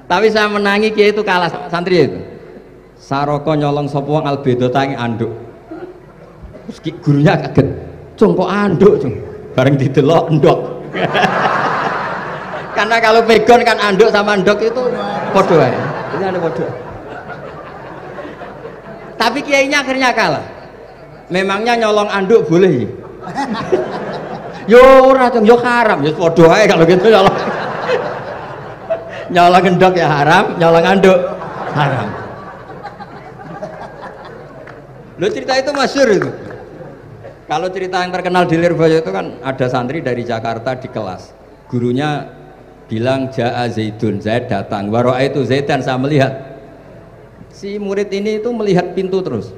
Tapi saya menangi kiai itu kalah sama santri itu. Saroko nyolong sapa wong albedo tangi anduk. Terus gurunya kaget. Cung kok anduk, Cung? Bareng didelok endok. Karena kalau pegon kan anduk sama endok itu podo ae. Ini ada podo. Tapi kiainya akhirnya kalah. Memangnya nyolong anduk boleh? Yo ora, Cung, yo haram, yo podo ae kalau gitu nyolong. Nyolong endok ya haram, nyolong anduk haram. Lo cerita itu masyhur itu. Kalau cerita yang terkenal di Lirboyo itu kan ada santri dari Jakarta di kelas. Gurunya bilang Ja'a Zaidun, Zaid datang. Waro'a itu Zaidan, saya melihat. Si murid ini itu melihat pintu terus.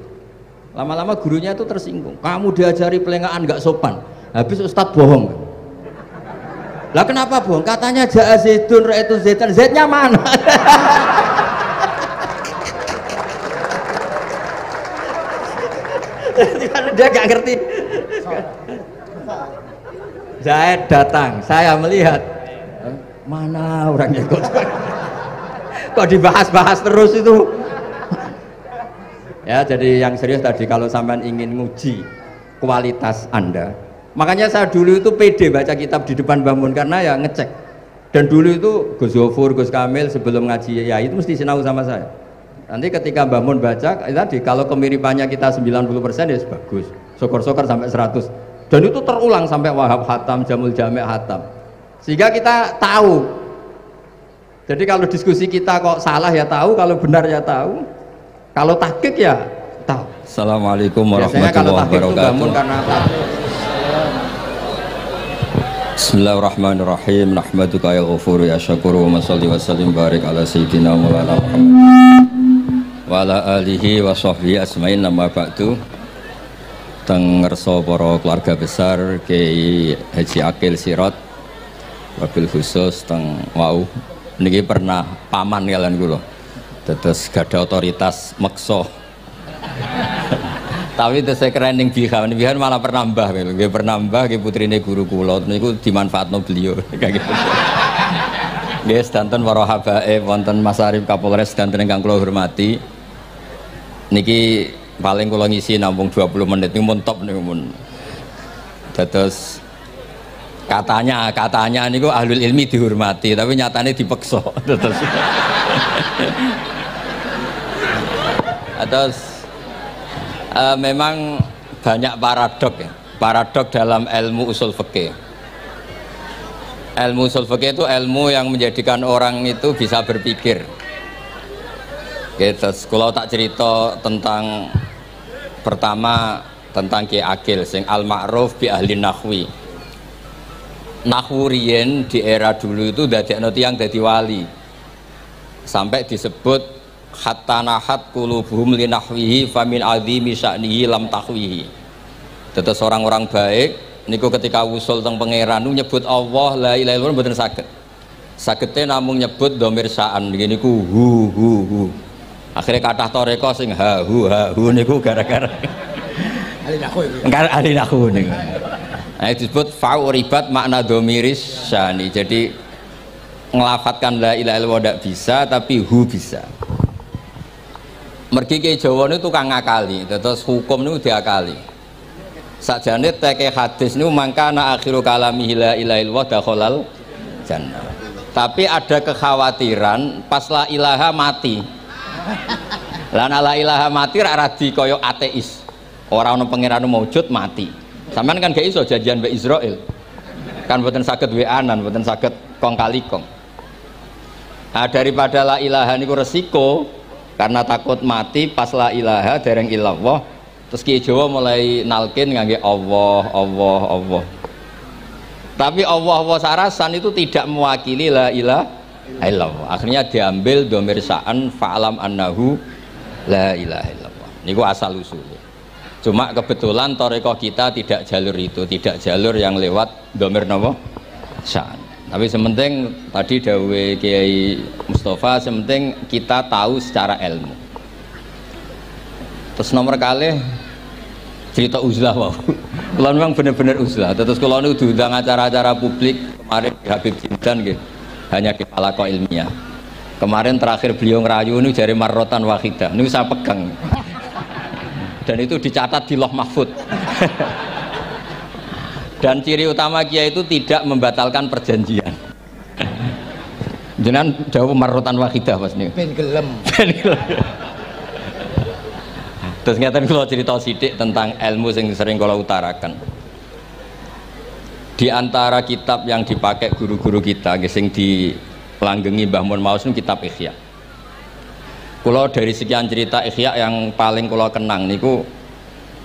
Lama-lama gurunya itu tersinggung. Kamu diajari pelengahan nggak sopan. Habis Ustadz bohong. Lah kenapa bohong? Katanya Ja'a Zaidun, Ro'a itu Zaidan. Zaidnya mana? Dia gak ngerti. Zaid datang, saya melihat. Mana orangnya kok dibahas-bahas terus itu. Ya, jadi yang serius tadi, kalau sampean ingin nguji kualitas Anda, makanya saya dulu itu pede baca kitab di depan bangun karena ya ngecek. Dan dulu itu Gus Zofur, Gus Kamil sebelum ngaji ya itu mesti sinau sama saya. Nanti ketika bangun baca tadi, kalau kemiripannya kita 90% ya bagus, syukur-syukur sampai 100, dan itu terulang sampai Wahab Hatam, Jamul Jami' Hatam, sehingga kita tahu. Jadi kalau diskusi kita kok salah ya tahu, kalau benar ya tahu, kalau tahqiq ya tahu. Assalamualaikum warahmatullahi wabarakatuh. Bismillahirrahmanirrahim. Nahmaduka ya ghafuru ya syakuru wa salli wa sallim barik ala sayyidina maulana Muhammad wa ala alihi wa sahbihi asmain. Nama ba'du. Teng ngerso para keluarga besar Kiai Haji Akil Sirot wabil khusus teng wau niki pernah paman kalian kula dados gadah otoritas meksa. Tapi itu saya keren yang bihan malah pernah mbah, nggih pernah mbah, nggih putrine guru kula niku dimanfaatno beliau kayak gitu. Nggih sedanten para habaib wonten Mas Arif Kapolres sedanten ingkang kula hormati. Niki paling kula ngisi nampung 20 menit niku mun top niku mun. Dados katanya niku ahlul ilmi dihormati, tapi nyatane dipeksa. Terus memang banyak paradok ya, paradok dalam ilmu usul fikih. Ilmu usul fikih itu ilmu yang menjadikan orang itu bisa berpikir. Gitu. Kalau tak cerita tentang pertama tentang Ki Akil sing al-ma'ruf bi ahli nahwi. Nahwu riyen di era dulu itu dadekno tiyang dadi wali. Sampai disebut hatta nahat qulubuhum li nahwihi famin azimi sya'nihi lam tahwihi. Tetes orang-orang baik niku ketika usul teng pangeran nyebut Allah la ilaha illallah mboten saged. Sagete namung nyebut dhamir sa'an niku hu. Akhirnya kathah toreko sing ha hu niku gara-gara ahli nahwu niku. Nah, disebut fa'uribat makna dhamiris sya'ni. Jadi ngelafatkan la ilaha illallah tidak bisa, tapi hu bisa. Mergi ke Jawa ini tukang ngakali, terus hukum ini diakali. Sakjane teke hadis ini mangkana akhiru kalamihi la ilaha illallah dakhalal jannah. Tapi ada kekhawatiran pas la ilaha mati. Lan la ilaha mati ra radi kaya ateis. Ora ana pangeran maujud mati. Sampean kan gak iso janjian mbek Israil. Kan mboten saged weanan, mboten saged kong kali kong. Nah, daripada la ilaha niku resiko karena takut mati pas la ilaha dereng illallah, terus Ki Jawa mulai nalkin ngangge Allah. Tapi Allah sarasan itu tidak mewakili la ilaha illallah. Akhirnya diambil dhamir sa'an fa'alam annahu la ilaha illallah. Niku asal usulnya. Cuma kebetulan thariqah kita tidak jalur itu, tidak jalur yang lewat dhamir napa sa'an. Tapi sementing tadi dawuhe Kiai Mustafa, sementing kita tahu secara ilmu. Terus nomor kali cerita uzlah wow. Kalau memang benar-benar uzlah. Terus kalau nu diundang acara-acara publik kemarin di Habib Jindan gitu, hanya di palako ilmiah. Kemarin terakhir beliau ngerayu ini jari marrotan wahidah. Ini saya pegang. Dan itu dicatat di Loh Mahfud. Dan ciri utama kiai itu tidak membatalkan perjanjian. Jenengan jauh marrotan wahidah pas nih. Ben gelem. Terus ngeten kula cerita sithik tentang ilmu yang sering kula utarakan. Di antara kitab yang dipakai guru-guru kita, sing dilanggengi Mbah Mun Maus itu kitab Ihya. Kula dari sekian cerita Ihya yang paling kula kenang niku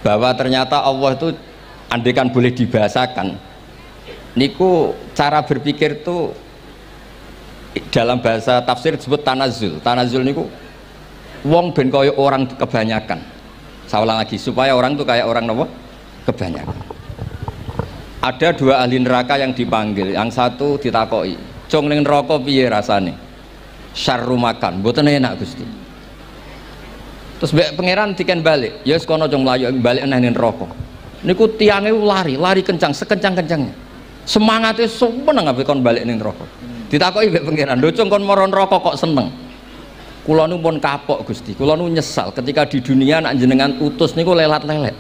bahwa ternyata Allah itu andaikan boleh dibahasakan niku cara berpikir itu dalam bahasa tafsir disebut tanazul. Tanazul niku wong ben kaya orang kebanyakan. Saya ulang lagi supaya orang tuh kayak orang apa? Kebanyakan. Ada dua ahli neraka yang dipanggil, yang satu ditakoki, "Cung ning neraka piye rasane?" "Syarru makan." "Mboten enak, Gusti." Terus mbek pangeran diken balik, "Ya wis kono cung mlayu balik nang neraka." Niku tiange lari kencang, sekencang-kencangnya. Semangate sumeneng ambek kon balik ning neraka. Ditakoki mbek pangeran, "Lho cung kon mara neraka kok seneng?" "Kula nu pun kapok Gusti, kula nu nyesal ketika di dunia nak jenengan utus niku lelat-lelet.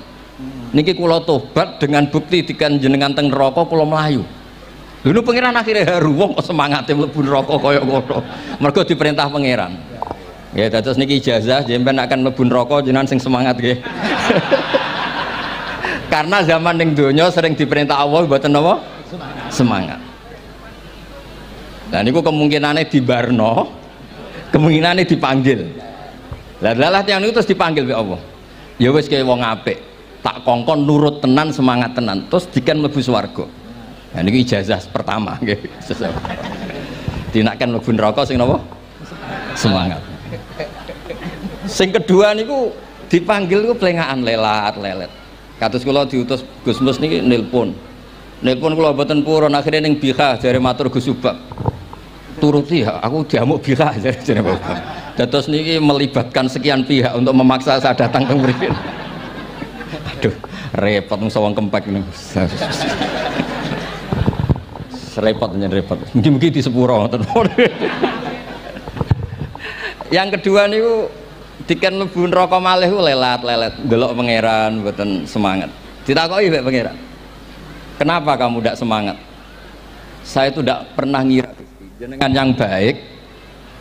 Niki kula tobat dengan bukti dikan jenengan teng neraka kula melayu." Lho nu pangeran akhirnya haru, wong kok semangate mlebu neraka kaya ngono. Mergo diperintah pangeran. Ya dados niki ijazah jenengan akan mlebu neraka jenengan sing semangat nggih. Karena zaman ning donya sering diperintah Allah mboten napa? Semangat. Nah niku kemungkinannya dibarno, kemungkinannya dipanggil. Lah yang itu terus dipanggil oleh Allah. Ya wis kaya wong apik, tak kongkon nurut tenan, semangat tenan, terus diken mlebu swarga. Nah niku ijazah pertama nggih. Dinaken mlebu neraka sing napa? Semangat. Sing kedua niku dipanggil ku plengakan lelat-lelet. Kados kula diutus Gus Mus niki nelpon kula mboten purun, akhirnya ning Bika jare matur Gus Subak. Turuti ya, aku diamuk Bika jare Bapak. Dados niki melibatkan sekian pihak untuk memaksa saya datang ke mriki. Aduh, repot wong sawang kempek niku. Repot nyen repot. Mugi-mugi di sepuro ngoten. Yang kedua niku diken mlebu neraka malih ku lelat-lelet ndelok pangeran mboten semangat. Ditakoki mbek pangeran, "Kenapa kamu tidak semangat?" "Saya itu tidak pernah ngira jenengan yang baik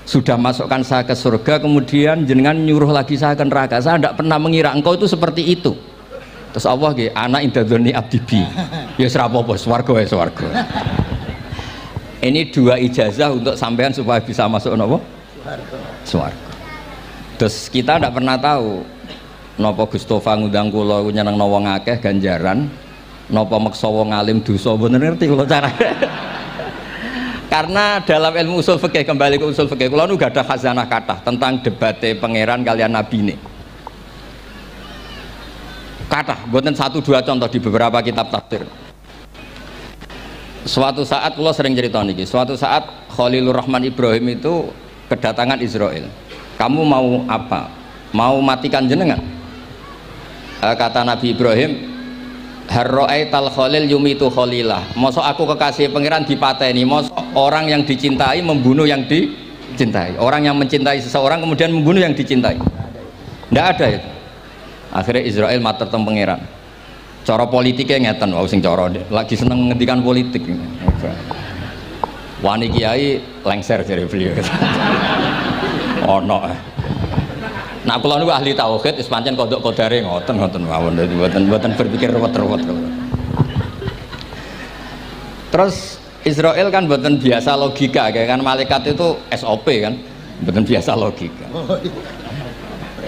sudah masukkan saya ke surga, kemudian jenengan nyuruh lagi saya ke neraka. Saya tidak pernah mengira engkau itu seperti itu." Terus Allah nggih, "Ana indadzoni abdibi." Ya ora apa-apa, swarga ya swarga. Ini dua ijazah untuk sampean supaya bisa masuk napa? Swarga. Terus kita tidak pernah tahu napa Gustofa ngundang kula nyenengno wong akeh ganjaran, napa meksa wong alim dosa, mboten ngerti kula carane. Karena dalam ilmu usul fikih, kembali ke usul fikih, kula nu gadah khazanah kathah tentang debate pangeran kalian nabi ini. Kathah, mboten satu dua contoh di beberapa kitab tafsir. Suatu saat kula sering cerita niki, suatu saat Khalilur Rahman Ibrahim itu kedatangan Israel. "Kamu mau apa? Mau matikan jenengan?" Kata Nabi Ibrahim, "Harro'aital khalil yumitu khalilah." Mosok aku kekasih pangeran dipateni, mosok orang yang dicintai membunuh yang dicintai, orang yang mencintai seseorang kemudian membunuh yang dicintai. Tidak ada itu. Akhirnya Israel matur teng pangeran. Cara politiknya ngeten, wau sing cara lagi seneng ngendikan politik. Wani kiai lengser jare beliau. Ono. Nah kula niku ahli tauhid wis pancen kodok kodare ngoten mawon, mboten berpikir ruwet-ruwet. Terus Israel kan mboten biasa logika, kan malaikat itu SOP kan, mboten biasa logika.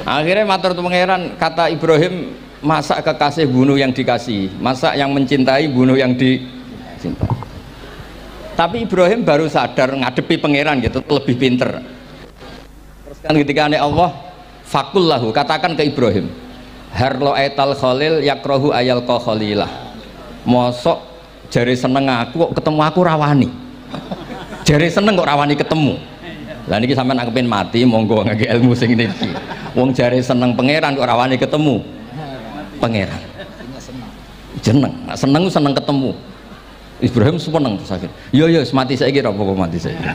Akhirnya matur pangeran, kata Ibrahim, "Masa kekasih bunuh yang dikasih, masa yang mencintai bunuh yang dicintai." Tapi Ibrahim baru sadar ngadepi pangeran gitu, lebih pinter. Terus kan ketika Allah fakul lahu, katakan ke Ibrahim, "Harlo aital khalil yakrohu ayal ko khalilah." Mosok jari seneng aku kok ketemu aku rawani, jari seneng kok rawani ketemu. Lah niki sampean angepin mati monggo ngake ilmu sing niki. Wong jari seneng pangeran kok rawani ketemu pangeran. Jeneng, nak seneng seneng ketemu. Ibrahim seneng sakit. Yo mati saiki ora apa-apa mati saiki.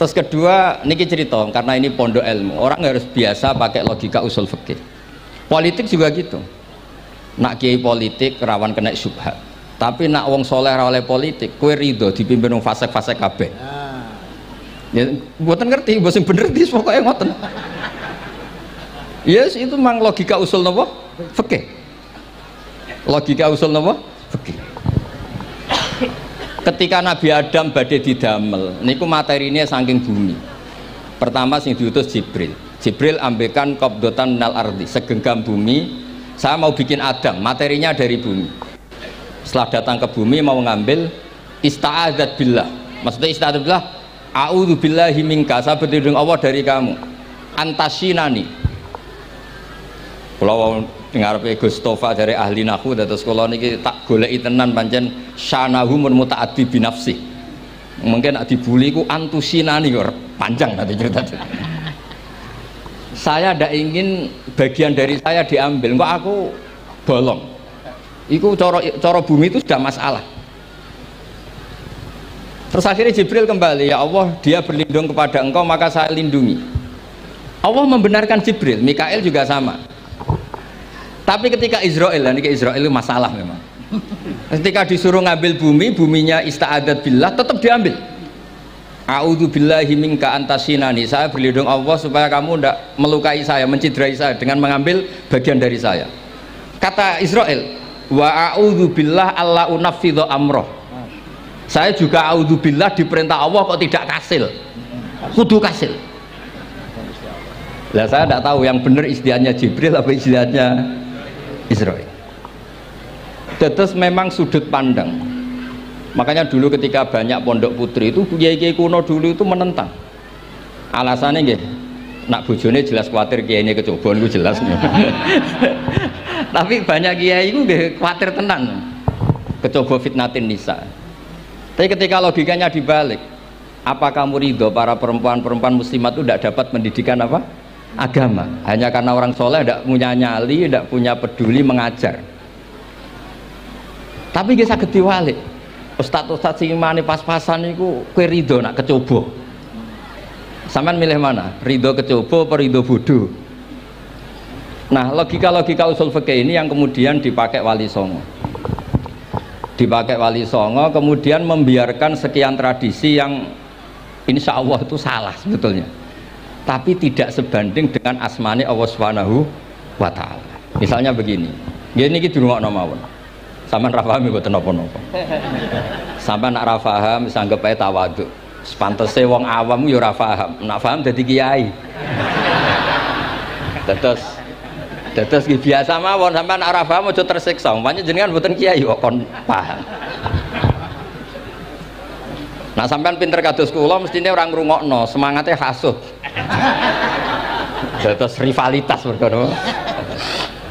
Terus kedua, niki cerita karena ini pondok ilmu, orang harus biasa pakai logika usul fikih. Politik juga gitu. Nak kiai politik rawan kena syubhat. Tapi nak wong soleh ra oleh politik, kue rido dipimpin wong fasik-fasik kabeh. Ya, mboten ngerti, mboten bener di pokoknya ngoten. Yes, itu memang logika usul napa? Fikih. Logika usul napa? Fikih. Ketika Nabi Adam badhe didamel niku materinya saking bumi. Pertama sing diutus Jibril. Jibril ambekan qabdatan minal ardi, segenggam bumi. Saya mau bikin Adam, materinya dari bumi. Setelah datang ke bumi mau ngambil ista'adzat billah. Maksudnya ista'adzat billah, a'udzu billahi minka, saya berlindung Allah dari kamu. Antasinani. Kalau ngarepe Gustofa dari ahli nahwu dados kula niki tak goleki tenan pancen syanahu mun mutaaddi bi nafsi. Mungkin dibuli ku antusinani kok panjang nanti cerita. Saya tidak ingin bagian dari saya diambil, kok aku bolong. Iku cara bumi itu sudah masalah. Terus akhirnya Jibril kembali, ya Allah, dia berlindung kepada engkau maka saya lindungi. Allah membenarkan Jibril, Mikail juga sama. Tapi ketika Israel, ini Israel itu masalah memang. Ketika disuruh ngambil bumi, buminya ista'adat billah, tetap diambil. A'udzu billahi minka antasinani, saya berlindung Allah supaya kamu tidak melukai saya, mencidrai saya dengan mengambil bagian dari saya. Kata Israel, wa a'udzu billah alla unaffidhu amroh. Saya juga a'udzu billah diperintah Allah kok tidak kasil. Kudu kasil. Lah saya tidak tahu yang benar istilahnya Jibril apa istilahnya Israel. Terus memang sudut pandang. Makanya dulu ketika banyak pondok putri itu kiai-kiai kuno dulu itu menentang. Alasannya nggih, nak bojone jelas khawatir kiai ini kecobaan itu jelas. Tapi banyak kiai itu nggih khawatir tenan. Kecoba fitnatin nisa. Tapi ketika logikanya dibalik, apa kamu ridho para perempuan-perempuan muslimat itu tidak dapat pendidikan apa? Agama, hanya karena orang soleh tidak punya nyali, tidak punya peduli mengajar. Tapi kita saged diwalik. Ustadz sing mane pas-pasan niku kowe ridho nak kecoba. Sampean milih mana? Ridho kecoba apa ridho bodoh? Nah, logika-logika usul fikih ini yang kemudian dipakai Wali Songo. Dipakai Wali Songo kemudian membiarkan sekian tradisi yang insya Allah itu salah sebetulnya. Tapi tidak sebanding dengan asmani Allah Subhanahu wa ta'ala. Misalnya begini, gini iki dirungokno mawon. Sampeyan ra paham mboten napa-napa. Sampeyan nak ra paham wis anggap ae tawadhu. Sepantese wong awam yo ora paham. Nak paham dadi kiai. Terus biasa mawon sampeyan nak ra paham aja tersiksa. Umpamane jenengan mboten kiai kok kon paham. Nah sampean pinter kados kula mestine ora ngrungokno, semangate hasuh. Terus rivalitas mergo.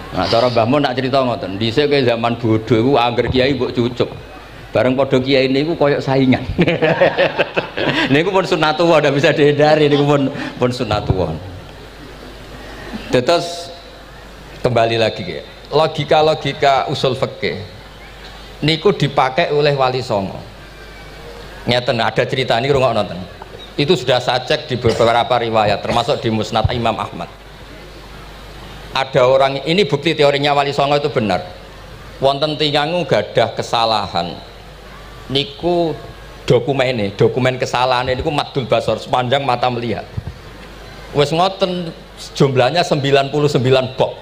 Nah cara Mbah Mun tak cerita ngoten, dhisik ke zaman bodho iku angger kiai mbok cucuk. Bareng padha kiai niku koyok saingan. Niku pun sunatullah ndak bisa dihindari, niku pun sunatullah. Terus kembali lagi ya. Logika-logika usul fikih niku dipakai oleh Wali Songo. Ngeten ada cerita ini rungok nonton. Itu sudah saya cek di beberapa riwayat termasuk di Musnad Imam Ahmad. Ada orang ini bukti teorinya Wali Songo itu benar. Wonten tiyang gadah kesalahan. Niku dokumen kesalahan niku madul basor sepanjang mata melihat. Wes ngoten jumlahnya 99 bok.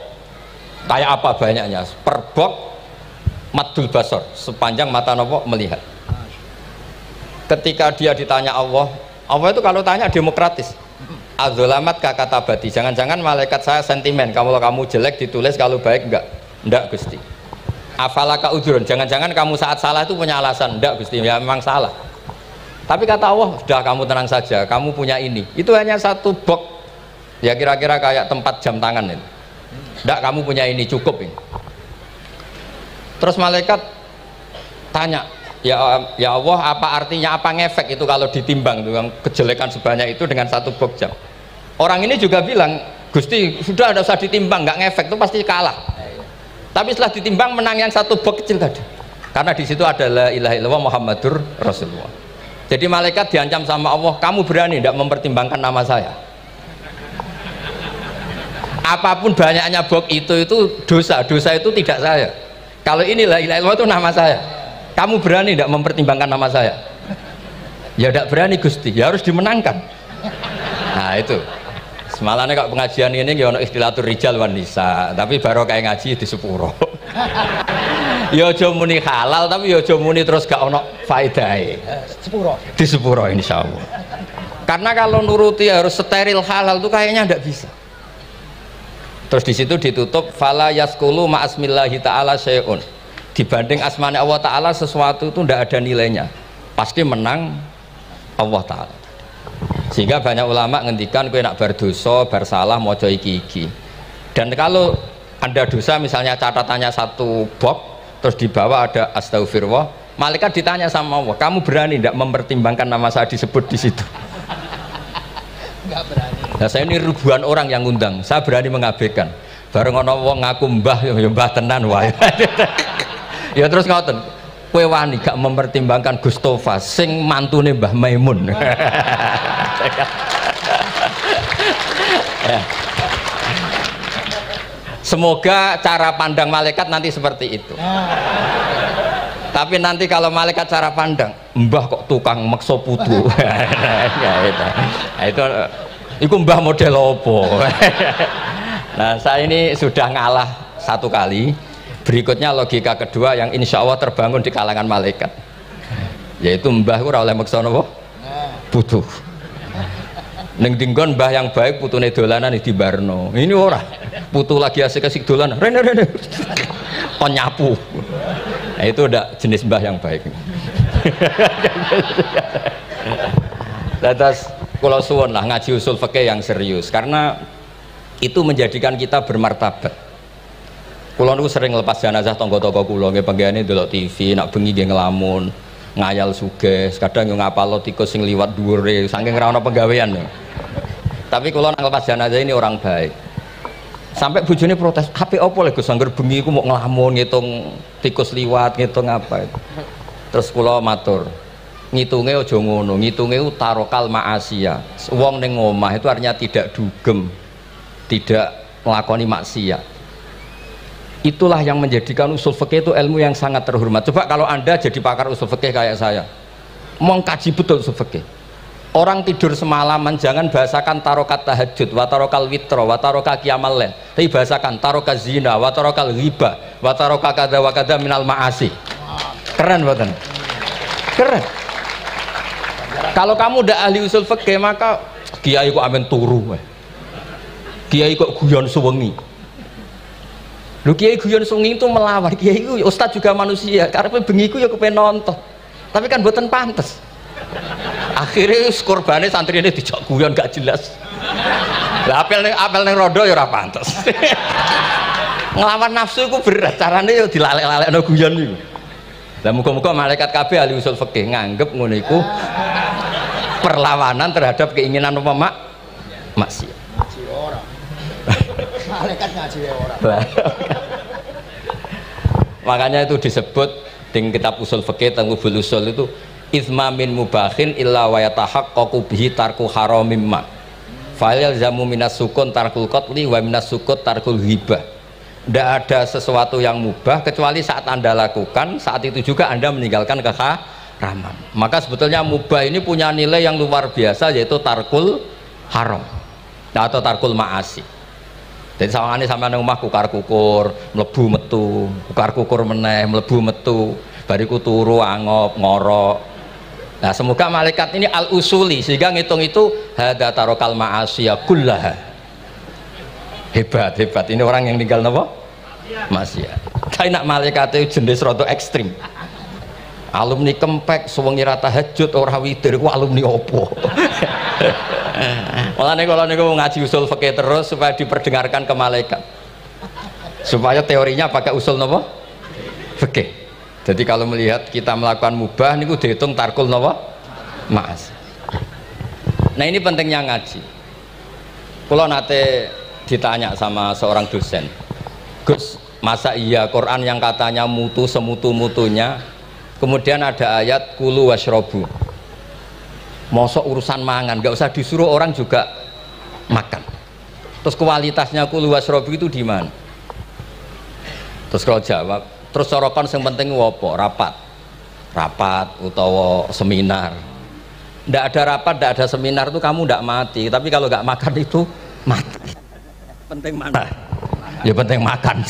Kayak apa banyaknya? Per bok madul basor sepanjang mata nopo melihat. Ketika dia ditanya Allah itu kalau tanya demokratis. Adzolamat kata bati, jangan-jangan malaikat saya sentimen, kalau kamu jelek ditulis, kalau baik enggak Gusti. Afalaka udhurun, jangan-jangan kamu saat salah itu punya alasan, enggak Gusti, ya memang salah. Tapi kata Allah, sudah kamu tenang saja, kamu punya ini. Itu hanya satu box, ya kira-kira kayak tempat jam tangan ini. Enggak, kamu punya ini, cukup ini. Terus malaikat tanya, ya Allah, apa artinya, apa ngefek itu kalau ditimbang dengan kejelekan sebanyak itu dengan satu box jam. Orang ini juga bilang, Gusti sudah ada usah ditimbang, nggak ngefek itu pasti kalah. Tapi setelah ditimbang menang yang satu box kecil tadi, karena di situ ada la ilaha illallah Muhammadur Rasulullah. Jadi malaikat diancam sama Allah, kamu berani tidak mempertimbangkan nama saya? Apapun banyaknya bok itu dosa itu tidak saya. Kalau ini la ilaha illallah itu nama saya. Kamu berani tidak mempertimbangkan nama saya? Ya tidak berani Gusti, ya harus dimenangkan. Nah itu. Semalahnya kalau pengajian ini ya ono istilatur rijal wan nisa, tapi baru kayak ngaji di sepuro. Ya aja muni halal tapi ya aja muni terus gak ono faedahe. Di sepuro insyaallah. Karena kalau nuruti harus steril halal itu kayaknya ndak bisa. Terus di situ ditutup fala yaskulu ma'asmillahi ta'ala syai'un. Dibanding asmane Allah taala sesuatu itu ndak ada nilainya. Pasti menang Allah taala. Sehingga banyak ulama ngendikan kowe nak berdosa, bersalah maca iki-iki. Dan kalau Anda dosa misalnya catatannya satu box terus di bawah ada astagfirullah, malaikat ditanya sama Allah, kamu berani tidak mempertimbangkan nama saya disebut di situ? Enggak berani. Nah saya ini ribuan orang yang ngundang, saya berani mengabaikan. Bareng ono wong ngaku mbah ya mbah tenan wae. Ya terus ngoten, kowe wani gak mempertimbangkan Gustofa sing mantune Mbah Maimun. Ya. Semoga cara pandang malaikat nanti seperti itu. Tapi nanti kalau malaikat cara pandang, mbah kok tukang makso putu. Itu mbah model opo. Nah saya ini sudah ngalah satu kali. Berikutnya logika kedua yang insya Allah terbangun di kalangan malaikat, yaitu mbah ora oleh maksa napa? Putu. Ning dinggon mbah yang baik putune dolanan di barno. Ini ora. Putu lagi asik-asik dolan. Rene. Kon nyapu. Nah, itu udah jenis mbah yang baik. Lantas kula suwun lah ngaji usul fikih yang serius karena itu menjadikan kita bermartabat. Kula niku sering lepas jenazah tangga-tangga kula nggih penggene delok TV, nak bengi nggih ngelamun, ngayal suges, kadang yo ngapalo tikus sing liwat dhuwure saking ora ana penggawean. Tapi kula nak lepas jenazah ini orang baik. Sampai bojone protes, "Apik apa lho Gus angger bengi iku mau ngelamun ngitung tikus liwat, ngitung apa." Terus kula matur, ngitunge aja ngono, ngitunge tarokal ma'asiya. Wong ning omah itu artinya tidak dugem, tidak melakoni maksiat. Itulah yang menjadikan usul fikih itu ilmu yang sangat terhormat. Coba kalau Anda jadi pakar usul fikih kayak saya, mau kaji betul usul fikih. Orang tidur semalaman jangan bahasakan tarokat tahajud, wa tarokal witro, wa tarokal qiyamal lail. Tapi bahasakan tarokat zina, wa tarokal ghibah, wa tarokal kada wa kada minal ma'asi. Keren buatan? Keren. Kalau kamu udah ahli usul fikih maka kiai kok amen turu, kiai kok guyon suwengi. Lu kiai guyon suwengi itu melawan, kiai itu ustaz juga manusia. Karena bengi ku ya kepen nonton, tapi kan buatan pantas. Akhirnya korbannya santri ini dijak guyon gak jelas. Lah apel neng rodo ya ora pantes. Ngelawan nafsu itu berat, caranya ya dilalek-lalekno guyon niku. Lah muga-muga malaikat kabeh ahli usul fikih nganggep ngono iku perlawanan terhadap keinginan apa maksiat. Ngaji ora. Malaikat ngaji ora. Makanya itu disebut di kitab usul fikih Tanghubul Usul itu izma min mubahin illa wa yatahaqqaqu bihi tarku haramim ma fa'il zamu minas sukun tarkul qatli wa minas sukut tarkul ghibah. Tidak ada sesuatu yang mubah kecuali saat Anda lakukan, saat itu juga Anda meninggalkan keharaman. Maka sebetulnya mubah ini punya nilai yang luar biasa, yaitu tarkul haram atau tarkul ma'asi. Jadi sawangane sampean nang omah kukar kukur mlebu metu, kukar kukur meneh mlebu metu, bariku turu angop ngorok. Nah semoga malaikat ini al-usuli sehingga ngitung itu hadza tarokal ma'asiya kullaha. Hebat ini orang yang tinggal napa? Maksiat. Kayak nak malaikat itu jenis rada ekstrim. Alumni kempek suwengi ra tahajud ora witir ku alumni opo? Mulane kalau niku ngaji usul fikih terus supaya diperdengarkan ke malaikat. Supaya teorinya pakai usul napa? Fikih. Jadi kalau melihat kita melakukan mubah niku dihitung tarkul napa? Ma'as. Nah ini pentingnya ngaji. Kalau nate ditanya sama seorang dosen, Gus, masa iya Quran yang katanya mutu semutu-mutunya, kemudian ada ayat kulu washrobu, Mosok urusan mangan, nggak usah disuruh orang juga makan. Terus kualitasnya kulu wasrobu itu di mana? Terus kalau jawab, terus sorokan yang penting wopo, rapat utawa seminar. Ndak ada rapat, ndak ada seminar itu kamu ndak mati, tapi kalau nggak makan itu mati. Penting mana? Ya penting makan.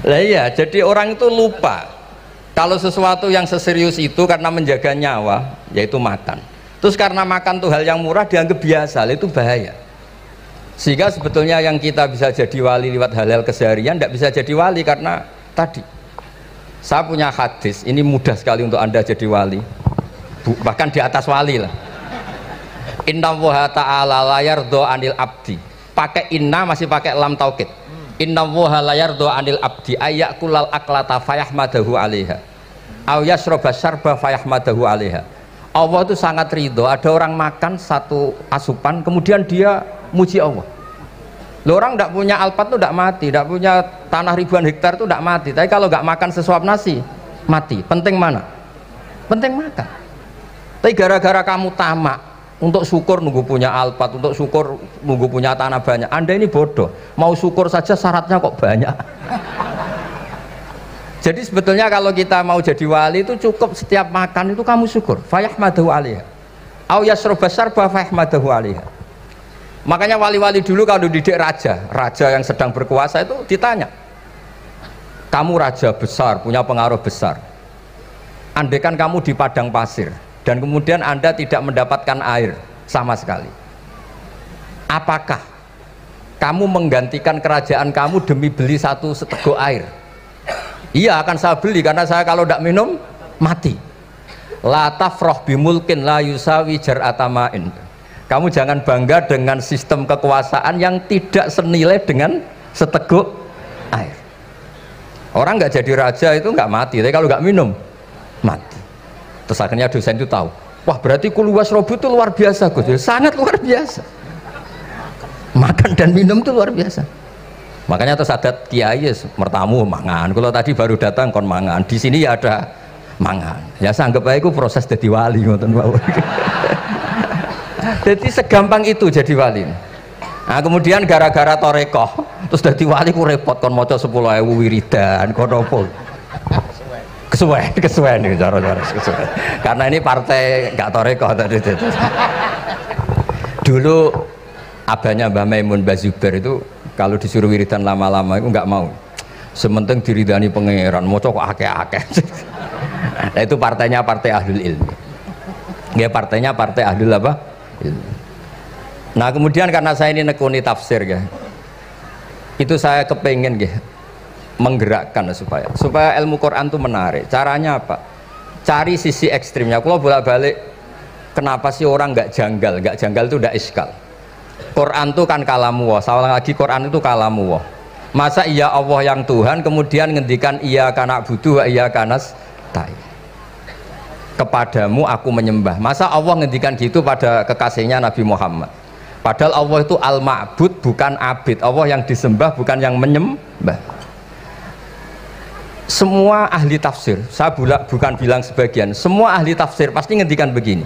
Lah iya, jadi orang itu lupa kalau sesuatu yang seserius itu karena menjaga nyawa, yaitu makan. Terus karena makan tuh hal yang murah dianggap biasa, itu bahaya. Sehingga sebetulnya yang kita bisa jadi wali lewat hal-hal keseharian tidak bisa jadi wali karena tadi. Saya punya hadis, ini mudah sekali untuk Anda jadi wali. Bahkan di atas wali lah. Inna woha ta'ala layar do anil abdi. Pakai inna masih pakai lam taukid. Inna woha layar do anil abdi ayak kulal aklata fayahmadahu alaiha aw yasroba syarba fayahmadahu alaiha. Allah itu sangat ridho ada orang makan satu asupan kemudian dia muji Allah. Loh, orang tidak punya alpat itu tidak mati, tidak punya tanah ribuan hektar itu tidak mati, tapi kalau nggak makan sesuap nasi mati. Penting mana? Penting makan. Tapi gara-gara kamu tamak untuk syukur nunggu punya alpat, untuk syukur nunggu punya tanah banyak, Anda ini bodoh. Mau syukur saja syaratnya kok banyak. Jadi sebetulnya kalau kita mau jadi wali itu cukup setiap makan itu kamu syukur. Fayahmadahu alaiha aw yasroba syarba fayahmadahu alaiha. Makanya wali-wali dulu kalau didik raja yang sedang berkuasa itu ditanya, kamu raja besar, punya pengaruh besar, andaikan kamu di padang pasir dan kemudian Anda tidak mendapatkan air sama sekali, apakah kamu menggantikan kerajaan kamu demi beli satu seteguk air? Iya, akan saya beli karena saya kalau tidak minum mati. La tafroh bimulkin la yusawi jar'atamain. Kamu jangan bangga dengan sistem kekuasaan yang tidak senilai dengan seteguk air. Orang nggak jadi raja itu nggak mati, tapi kalau nggak minum mati. Terus akhirnya dosen itu tahu, wah berarti kulu wasrobu itu luar biasa Gus, sangat luar biasa. Makan dan minum itu luar biasa. Makanya terus adat kiai mertamu mangan. Kalau tadi baru datang kon mangan, di sini ya ada mangan. Ya saya anggap aja itu proses jadi wali ngoten mawon. Jadi segampang itu jadi wali. Nah, kemudian gara-gara torekoh terus jadi wali ku repot kon maca 10.000 wiridan kon opo. Kesuwen nih cara-cara kesuwen. Karena ini partai gak torekoh tadi. Dulu abahnya Mbah Maimun Mbah Zubair itu kalau disuruh wiridan lama-lama itu nggak mau. Sementing diridani pangeran, maca kok akeh-akeh. Nah, itu partainya partai ahlul ilmi. Nggih, partainya partai ahlul apa? Nah kemudian karena saya ini nekuni tafsir ya, itu saya kepengen ya, menggerakkan supaya ilmu Quran itu menarik. Caranya apa? Cari sisi ekstrimnya. Kalau bolak-balik kenapa sih orang nggak janggal itu udah iskal. Quran itu kan kalamu Allah, salah lagi Quran itu kalamu Allah. Masa iya Allah yang Tuhan kemudian ngendikan iya kana budu wa iya kanas tai, kepadamu aku menyembah. Masa Allah ngendikan gitu pada kekasihnya Nabi Muhammad? Padahal Allah itu al-ma'bud bukan abid, Allah yang disembah bukan yang menyembah. Semua ahli tafsir, saya bukan bilang sebagian, semua ahli tafsir pasti ngendikan begini,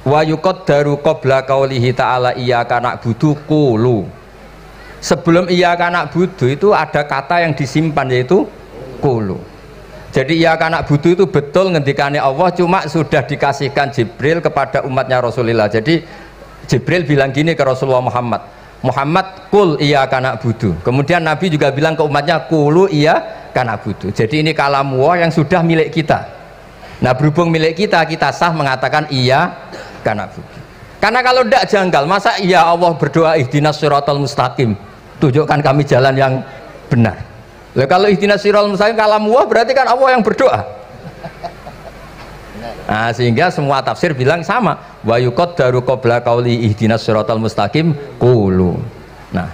wa yuqaddaru qabla qaulihi ta'ala iyyaka na'budu qulu. Sebelum iyyaka na'budu itu ada kata yang disimpan yaitu qulu. Jadi iyyaka na'budu itu betul ngendikannya Allah, cuma sudah dikasihkan Jibril kepada umatnya Rasulullah. Jadi Jibril bilang gini ke Rasulullah Muhammad qul iyyaka na'budu. Kemudian Nabi juga bilang ke umatnya qulu iyyaka na'budu. Jadi ini kalam Allah yang sudah milik kita. Nah berhubung milik kita, kita sah mengatakan iyyaka na'budu. Karena kalau tidak janggal, masa iya Allah berdoa ihdinas siratal mustaqim, tunjukkan kami jalan yang benar. Lah kalau ihdinas siratal mustaqim kalam Allah berarti kan Allah yang berdoa. Nah, sehingga semua tafsir bilang sama, wa yuqaddaru qabla qauli ihdinas siratal mustaqim qulu. Nah,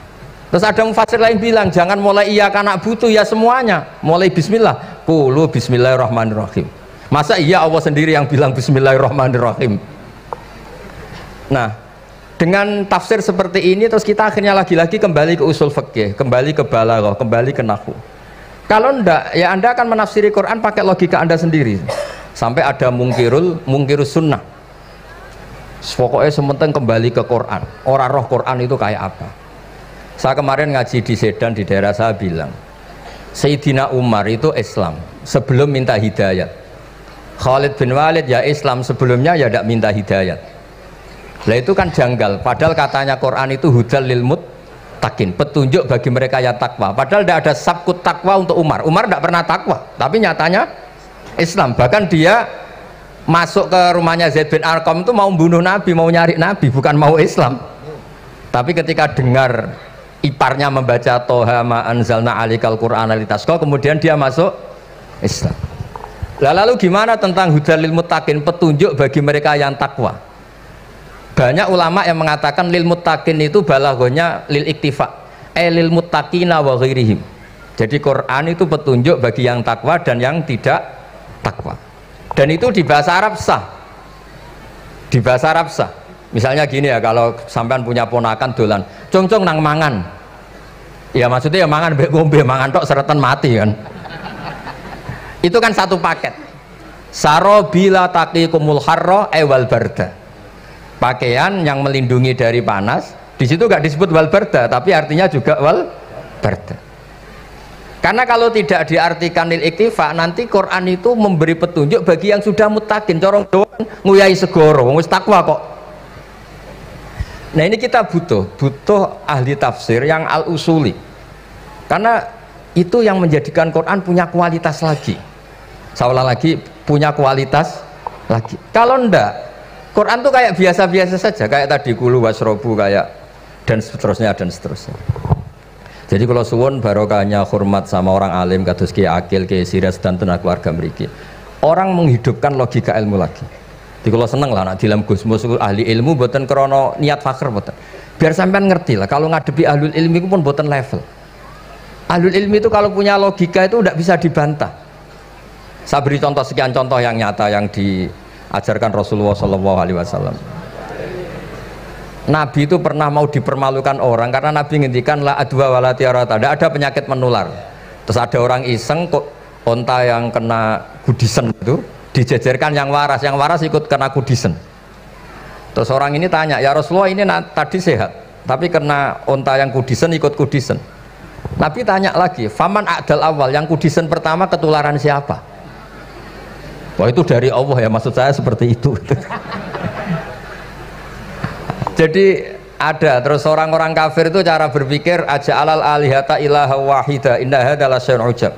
terus ada mufassir lain bilang jangan mulai iyyaka na'budu ya semuanya, mulai bismillah, qulu bismillahirrahmanirrahim. Masa iya Allah sendiri yang bilang bismillahirrahmanirrahim? Nah, dengan tafsir seperti ini terus kita akhirnya lagi-lagi kembali ke usul fikih, kembali ke balaghah, kembali ke nahwu. Kalau ndak, ya Anda akan menafsiri Quran pakai logika Anda sendiri. Sampai ada mungkirus sunnah. Pokoknya sementing kembali ke Quran. Orang roh Quran itu kayak apa. Saya kemarin ngaji di Sedan di daerah saya bilang, Sayyidina Umar itu Islam sebelum minta hidayat. Khalid bin Walid ya Islam sebelumnya ya tidak minta hidayat. Lah itu kan janggal. Padahal katanya Quran itu hudal lil muttaqin, petunjuk bagi mereka yang takwa. Padahal tidak ada sabkut takwa untuk Umar. Umar tidak pernah takwa, tapi nyatanya Islam. Bahkan dia masuk ke rumahnya Zaid bin Arqam itu mau bunuh Nabi, mau nyari Nabi, bukan mau Islam. Tapi ketika dengar iparnya membaca Toha ma anzalna alikal Qur'ana litasqa, kemudian dia masuk Islam. Lalu gimana tentang hudal lil muttaqin, petunjuk bagi mereka yang takwa? Banyak ulama yang mengatakan lil muttaqin itu balaghahnya lil iktifa, lil muttaqina wa ghairihim. Jadi Quran itu petunjuk bagi yang takwa dan yang tidak takwa. Dan itu di bahasa Arab sah. Di bahasa Arab sah. Misalnya gini ya, kalau sampean punya ponakan dolan, cong-cong nang mangan. Ya maksudnya ya mangan mbek ngombe, mangan tok seretan mati kan. Itu kan satu paket. Sarobila taqikumul harra wal barda. Pakaian yang melindungi dari panas. Di situ gak disebut wal barda, tapi artinya juga wal barda. Karena kalau tidak diartikan lil iktifa, nanti Quran itu memberi petunjuk bagi yang sudah mutakin, corong doang nguyai segoro, wis takwa kok. Nah ini kita butuh ahli tafsir yang al-usuli. Karena itu yang menjadikan Quran punya kualitas lagi. Seolah lagi punya kualitas lagi. Kalau ndak, Quran tuh kayak biasa-biasa saja, kayak tadi kulu wasrobu kayak dan seterusnya dan seterusnya. Jadi kalau suwun barokahnya hormat sama orang alim kados Ki Akil, Ki Siras dan tenaga keluarga mriki. Orang menghidupkan logika ilmu lagi. Jadi kalau seneng lah nak dalam Gusmus ahli ilmu boten krono niat fakir boten. Biar sampean ngerti lah kalau ngadepi ahlul ilmi itu pun boten level. Ahlul ilmi itu kalau punya logika itu tidak bisa dibantah. Saya beri contoh sekian contoh yang nyata yang diajarkan Rasulullah SAW. Nabi itu pernah mau dipermalukan orang karena Nabi ngendikan la adwa wala tiarata, tidak ada penyakit menular. Terus ada orang iseng kok onta yang kena gudisen itu dijejerkan yang waras ikut kena gudisen. Terus orang ini tanya, ya Rasulullah ini tadi sehat tapi kena onta yang gudisen ikut gudisen. Nabi tanya lagi, faman a'dal awal, yang gudisen pertama ketularan siapa? Wah itu dari Allah ya, maksud saya seperti itu. Jadi ada terus orang-orang kafir itu cara berpikir aja alal alihata ilaha wahida inna hadalah syai'un ujab.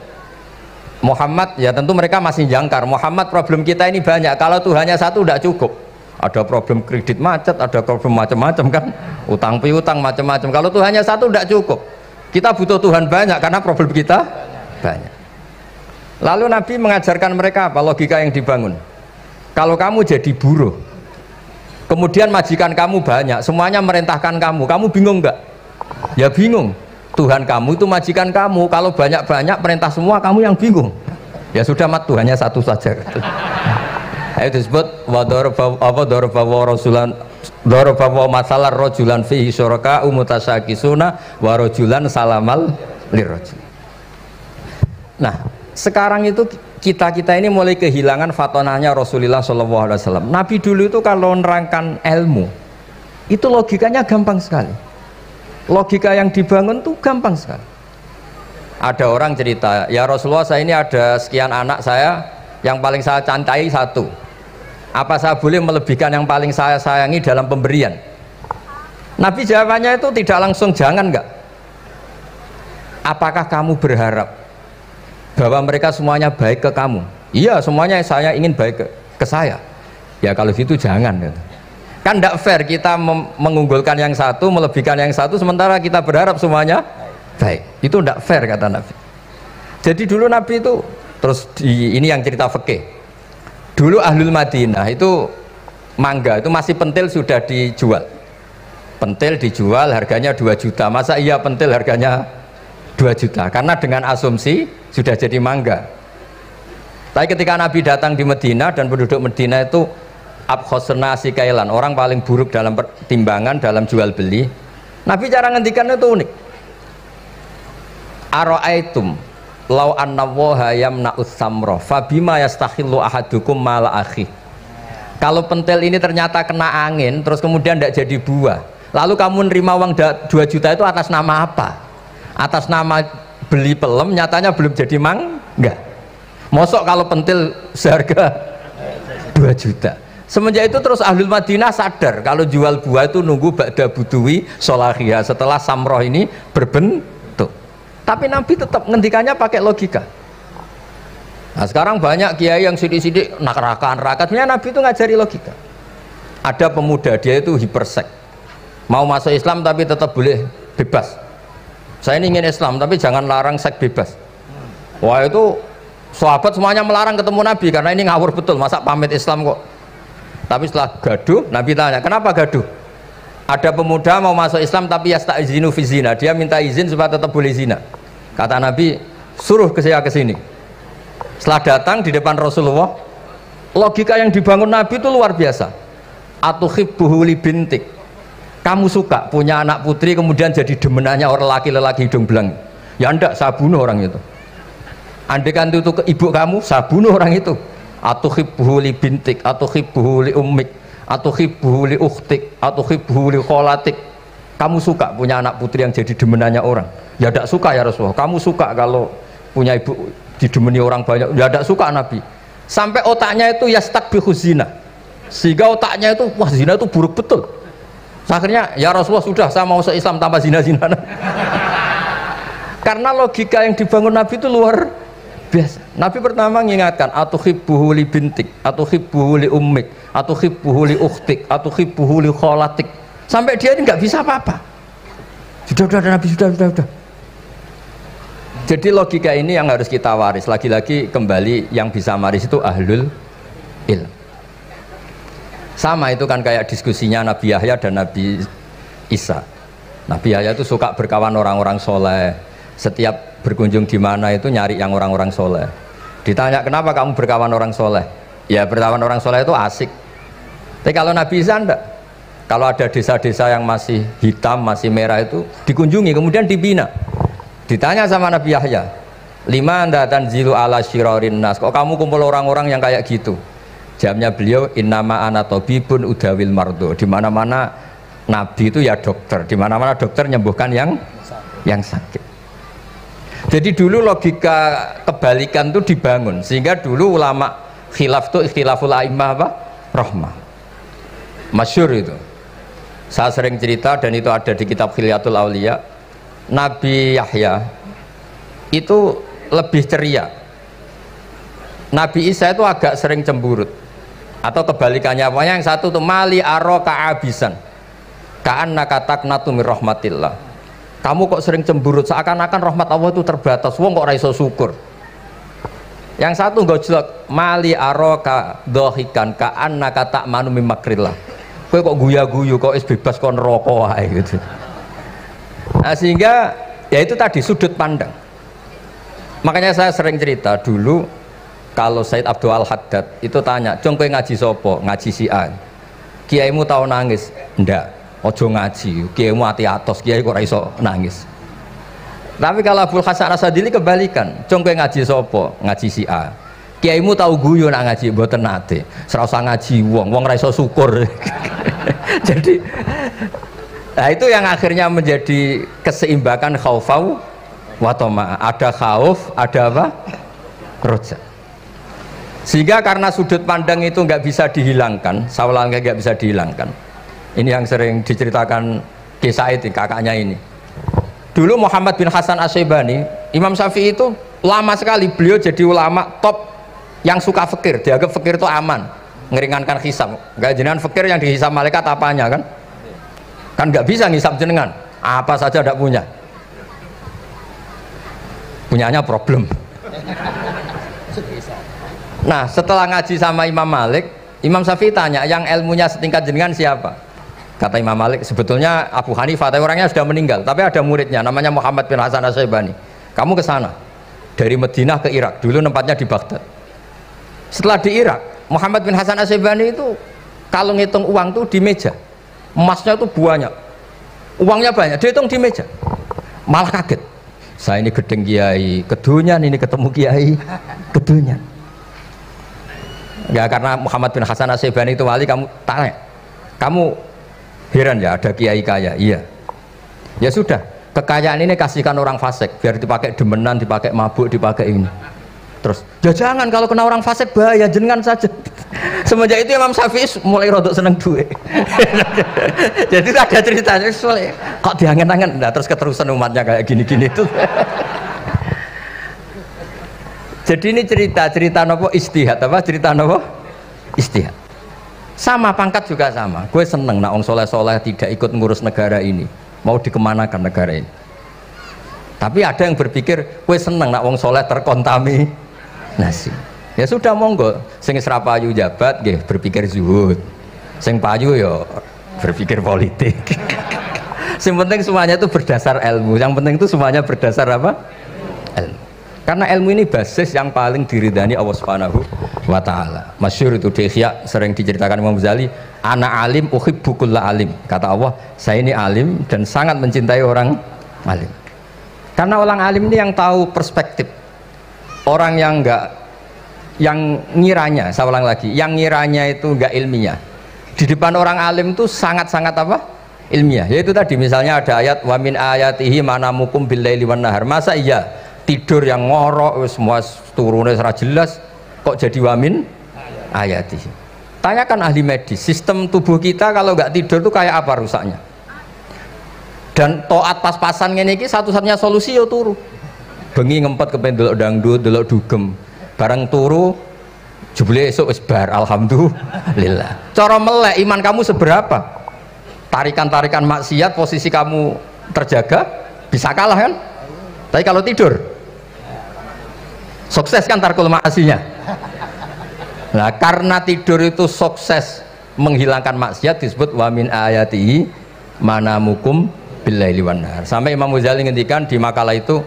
Muhammad ya tentu mereka masih jangkar. Muhammad problem kita ini banyak. Kalau Tuhannya satu tidak cukup. Ada problem kredit macet, ada problem macam-macam kan, utang piutang macam-macam. Kalau Tuhannya satu tidak cukup. Kita butuh Tuhan banyak karena problem kita banyak. Lalu Nabi mengajarkan mereka apa logika yang dibangun. Kalau kamu jadi buruh, kemudian majikan kamu banyak, semuanya merintahkan kamu bingung nggak? Ya bingung. Tuhan kamu itu majikan kamu, kalau banyak-banyak perintah semua kamu yang bingung. Ya sudah mat Tuhannya satu saja. Itu disebut dorobawa masalah rojulan fihi syuraka umutasakisuna warojulan salamal lirrojul. Nah sekarang itu kita ini mulai kehilangan fatonahnya Rasulullah SAW. Nabi dulu itu kalau nerangkan ilmu itu logikanya gampang sekali. Logika yang dibangun tuh gampang sekali. Ada orang cerita, ya Rasulullah saya ini ada sekian anak saya, yang paling saya cintai satu. Apa saya boleh melebihkan yang paling saya sayangi dalam pemberian? Nabi jawabannya itu tidak langsung jangan enggak. Apakah kamu berharap bahwa mereka semuanya baik ke kamu? Iya semuanya saya ingin baik ke saya. Ya kalau gitu jangan. Kan tidak fair kita mengunggulkan yang satu, melebihkan yang satu, sementara kita berharap semuanya baik. Itu tidak fair kata Nabi. Jadi dulu Nabi itu terus ini yang cerita fikih. Dulu Ahlul Madinah itu mangga itu masih pentil sudah dijual. Pentil dijual harganya 2 juta. Masa iya pentil harganya 2 juta? Karena dengan asumsi sudah jadi mangga. Tapi ketika Nabi datang di Madinah dan penduduk Madinah itu abkhosna sikailan, orang paling buruk dalam pertimbangan dalam jual beli. Nabi cara ngendikan itu unik. Aro'aitum law anna waha yamna'us samra fabima yastakhillu ahadukum mala akhi. Kalau pentil ini ternyata kena angin terus kemudian tidak jadi buah, lalu kamu nerima uang 2 juta itu atas nama apa? Atas nama beli pelem, nyatanya belum jadi enggak. Mosok kalau pentil seharga 2 juta. Semenjak itu terus Ahlul Madinah sadar kalau jual buah itu nunggu ba'da buduwi solahiyah, setelah samroh ini berbentuk. Tapi Nabi tetap ngendikannya pakai logika. Nah sekarang banyak kiai yang sidik-sidik neraka, sebenarnya Nabi itu ngajari logika. Ada pemuda, dia itu hipersek, mau masuk Islam tapi tetap boleh bebas. Saya ini ingin Islam tapi jangan larang seks bebas. Wah itu sahabat semuanya melarang ketemu Nabi karena ini ngawur betul, masa pamit Islam kok. Tapi setelah gaduh, Nabi tanya, kenapa gaduh? Ada pemuda mau masuk Islam tapi yasta'izinu fi zina, dia minta izin supaya tetap boleh zina. Kata Nabi, suruh saya ke sini. Setelah datang di depan Rasulullah, logika yang dibangun Nabi itu luar biasa. Atuhibbuhu li bintik, kamu suka punya anak putri kemudian jadi demenannya orang laki-laki hidung belang? Ya enggak, saya bunuh orang itu. Andaikan itu ke ibu kamu, saya bunuh orang itu. Atuhibbuhu li bintik, atuhibbuhu li ummik, atuhibbuhu li ukhtik, atuhibbuhu li kholatik. Kamu suka punya anak putri yang jadi demenannya orang? Ya enggak suka ya Rasulullah. Kamu suka kalau punya ibu didemeni orang banyak? Ya tidak suka Nabi. Sampai otaknya itu yastakbihu zina, sehingga otaknya itu wah zina itu buruk betul. Akhirnya ya Rasulullah sudah, saya mau se-Islam tanpa zina-zina. Karena logika yang dibangun Nabi itu luar biasa. Nabi pertama mengingatkan atuhibbuhu li bintik, atuhibbuhu li ummik, atuhibbuhu li ukhtik, atuhibbuhu li kholatik. Sampai dia ini nggak bisa apa-apa. Sudah Nabi, sudah. Jadi logika ini yang harus kita waris. Lagi-lagi kembali yang bisa waris itu ahlul ilm. Sama itu kan kayak diskusinya Nabi Yahya dan Nabi Isa. Nabi Yahya itu suka berkawan orang-orang soleh. Setiap berkunjung di mana itu nyari yang orang-orang soleh. Ditanya kenapa kamu berkawan orang soleh? Ya berkawan orang soleh itu asik. Tapi kalau Nabi Isa enggak. Kalau ada desa-desa yang masih hitam, masih merah itu dikunjungi kemudian dibina. Ditanya sama Nabi Yahya, lima anda tanzilu ala syirarin nas, kok kamu kumpul orang-orang yang kayak gitu? Jawabnya beliau, innama ana tabibun udawil mardo. Di mana-mana Nabi itu ya dokter, di mana-mana dokter nyembuhkan yang sakit. Jadi dulu logika kebalikan itu dibangun, sehingga dulu ulama khilaf itu ikhtilaful a'immah apa? Rahmah. Masyhur itu. Saya sering cerita dan itu ada di kitab Khilyatul Auliya. Nabi Yahya itu lebih ceria. Nabi Isa itu agak sering cemburut atau kebalikannya. Pokoknya yang satu tuh mali aro ka'abisan ka'annaka taqnatu mir rahmatillah. Kamu kok sering cemburut seakan-akan rahmat Allah itu terbatas. Wong kok ora iso syukur. Yang satu gojlok mali aro ka dohikan ka'annaka ta'manu mim makrillah. Kowe kok guya-guyu kok is bebas kon neraka wae gitu. Nah, sehingga ya itu tadi sudut pandang. Makanya saya sering cerita dulu kalau Said Abdul Al-Haddad itu tanya, "Jong kowe ngaji sopo?" "Ngaji si A." "Kiaimu tahu nangis?" "Ndak." "Ojo ngaji, kiaimu ati atos, kiai kok ora iso nangis." Tapi kalau Abdul Hasan Asadili kebalikan, "Jong kowe ngaji sopo?" "Ngaji si A." "Kiaimu tahu guyu nak ngaji?" "Mboten nate." "Ora usah ngaji wong ora iso syukur." Jadi nah itu yang akhirnya menjadi keseimbangan khaufau wa tama. Ada khauf, ada apa? Roja. Sehingga karena sudut pandang itu nggak bisa dihilangkan, sawalangnya nggak bisa dihilangkan. Ini yang sering diceritakan Said, kakaknya ini. Dulu Muhammad bin Hasan Asy-Syaibani, Imam Syafi'i itu lama sekali beliau jadi ulama top yang suka fikir. Dianggap fikir itu aman, ngeringankan hisab. Nggak jenengan fikir yang dihisab malaikat apanya kan? Kan nggak bisa ngisap jenengan, apa saja tidak punya, punyanya problem. Nah setelah ngaji sama Imam Malik, Imam Syafi'i tanya, yang ilmunya setingkat jenengan siapa? Kata Imam Malik, sebetulnya Abu Hanifah, tapi orangnya sudah meninggal, tapi ada muridnya namanya Muhammad bin Hasan Asy-Syaibani. Kamu ke sana dari Madinah ke Irak, dulu tempatnya di Baghdad. Setelah di Irak, Muhammad bin Hasan Asy-Syaibani itu kalau ngitung uang tuh di meja, emasnya tuh banyak, uangnya banyak, dia hitung di meja, malah kaget. Saya ini gedeng kiai kedunyan, ini ketemu kiai kedunyan. Ya karena Muhammad bin Hasan Asy-Syaibani itu wali, kamu tanya, kamu heran ya ada kiai kaya? Iya. Ya sudah, kekayaan ini kasihkan orang fasik biar dipakai demenan, dipakai mabuk, dipakai ini. Terus, ya jangan, kalau kena orang fasik bahaya, jenengan saja. Semenjak itu Imam Syafi'i mulai rodok seneng duit. Jadi ada ceritanya, kok diangen-angen, nah, terus keterusan umatnya kayak gini-gini itu. Jadi ini cerita nopo istihad, apa cerita nopo istihad. Sama pangkat juga sama. Gue seneng nak orang soleh-soleh tidak ikut ngurus negara ini, mau dikemanakan negara ini. Tapi ada yang berpikir, gue seneng nak orang soleh terkontaminasi. Ya sudah monggo, sing serapayu jabat nggih berpikir zuhud, sing payu ya berpikir politik. Yang penting semuanya itu berdasar ilmu, yang penting itu semuanya berdasar apa? Ilmu. Karena ilmu ini basis yang paling diridani Allah Subhanahu wa ta'ala. Masyhur itu di Ihya sering diceritakan Imam Ghazali, ana alim uhibbu kulla alim. Kata Allah, saya ini alim dan sangat mencintai orang alim. Karena orang alim ini yang tahu perspektif. Orang yang enggak, yang ngiranya, saya ulang lagi, yang ngiranya itu enggak ilmiah, di depan orang alim itu sangat-sangat apa? Ilmiah. Yaitu tadi misalnya ada ayat wa min ayatihi manamukum billaili wan nahar. Masa iya tidur yang ngorok semua turunnya secara jelas kok jadi wa min ayatihi? Tanyakan ahli medis, sistem tubuh kita kalau enggak tidur itu kayak apa rusaknya? Dan toat pas-pasan ngene iki satu-satunya solusi ya turu. Bengi ngempet kepen delok dangdut, delok dugem. Barang turu jebule esuk wis bar, alhamdulillah. Cara melek iman kamu seberapa? Tarikan-tarikan maksiat posisi kamu terjaga bisa kalah kan? Tapi kalau tidur sukses kan tarkul maksinya. Nah, karena tidur itu sukses menghilangkan maksiat disebut wa min ayatihi manamukum billaili wan nahar. Sampai Imam Ghazali ngendikan di makalah itu,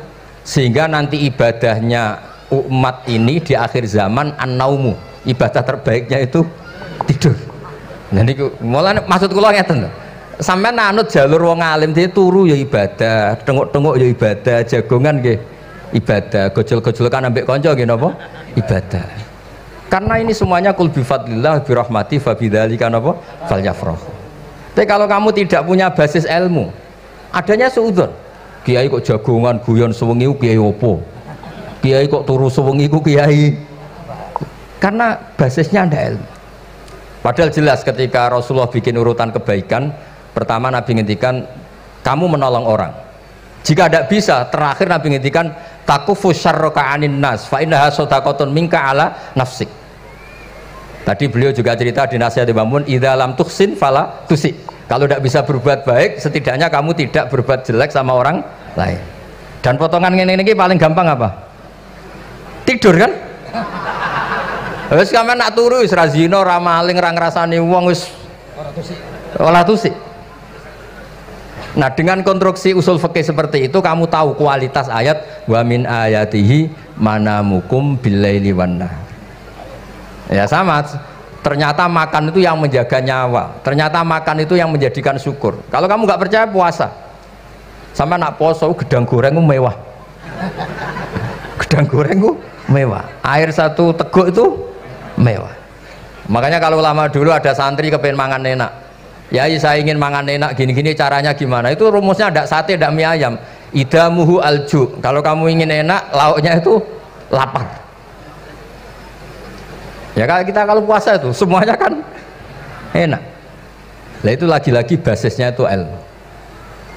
sehingga nanti ibadahnya umat ini di akhir zaman an-naumu, ibadah terbaiknya itu tidur. Nah niku mulane maksud kula ngeten lho. Sampeyan anut jalur wong alim dhewe turu ya ibadah, tengok-tengok ya ibadah, jagongan nggih ibadah, gojol-gojolkan ambek kanca nggih napa? Ibadah. Karena ini semuanya kul bi fadlillah bi rahmati fa bidzalika napa? Falyafrah. Tapi kalau kamu tidak punya basis ilmu, adanya suudzon. Kiai kok jagongan guyon sewengi kiai opo? Kiai kok turu sewengi ku kiai, karena basisnya ada ilmu. Padahal jelas ketika Rasulullah bikin urutan kebaikan, pertama Nabi ngendikan kamu menolong orang. Jika tidak bisa, terakhir Nabi ngendikan takufu syarraka anin nas fa innaha shadaqatun minka ala nafsik. Tadi beliau juga cerita di nasihat Imam Mun, idza lam tuhsin fala tusi. Kalau tidak bisa berbuat baik, setidaknya kamu tidak berbuat jelek sama orang lain. Dan potongan ini paling gampang apa? Tidur kan? Wis sampean nak turu wis ra zina, ra maling, ra ngrasani wong wis ora tusik. Nah, dengan konstruksi usul fikih seperti itu kamu tahu kualitas ayat wa min ayatihi manamukum billaili wan nahar. Ya sama, ternyata makan itu yang menjaga nyawa, ternyata makan itu yang menjadikan syukur. Kalau kamu nggak percaya puasa, sama nak poso gedang goreng mewah. Gedang goreng mewah, air satu teguk itu mewah. Makanya kalau lama dulu ada santri kepengen mangan enak, ya saya ingin mangan enak gini-gini, caranya gimana? Itu rumusnya ada sate, ada mie ayam. Idamuhu alju, kalau kamu ingin enak lauknya itu lapar. Ya kita kalau puasa itu semuanya kan enak. Nah itu lagi-lagi basisnya itu ilmu.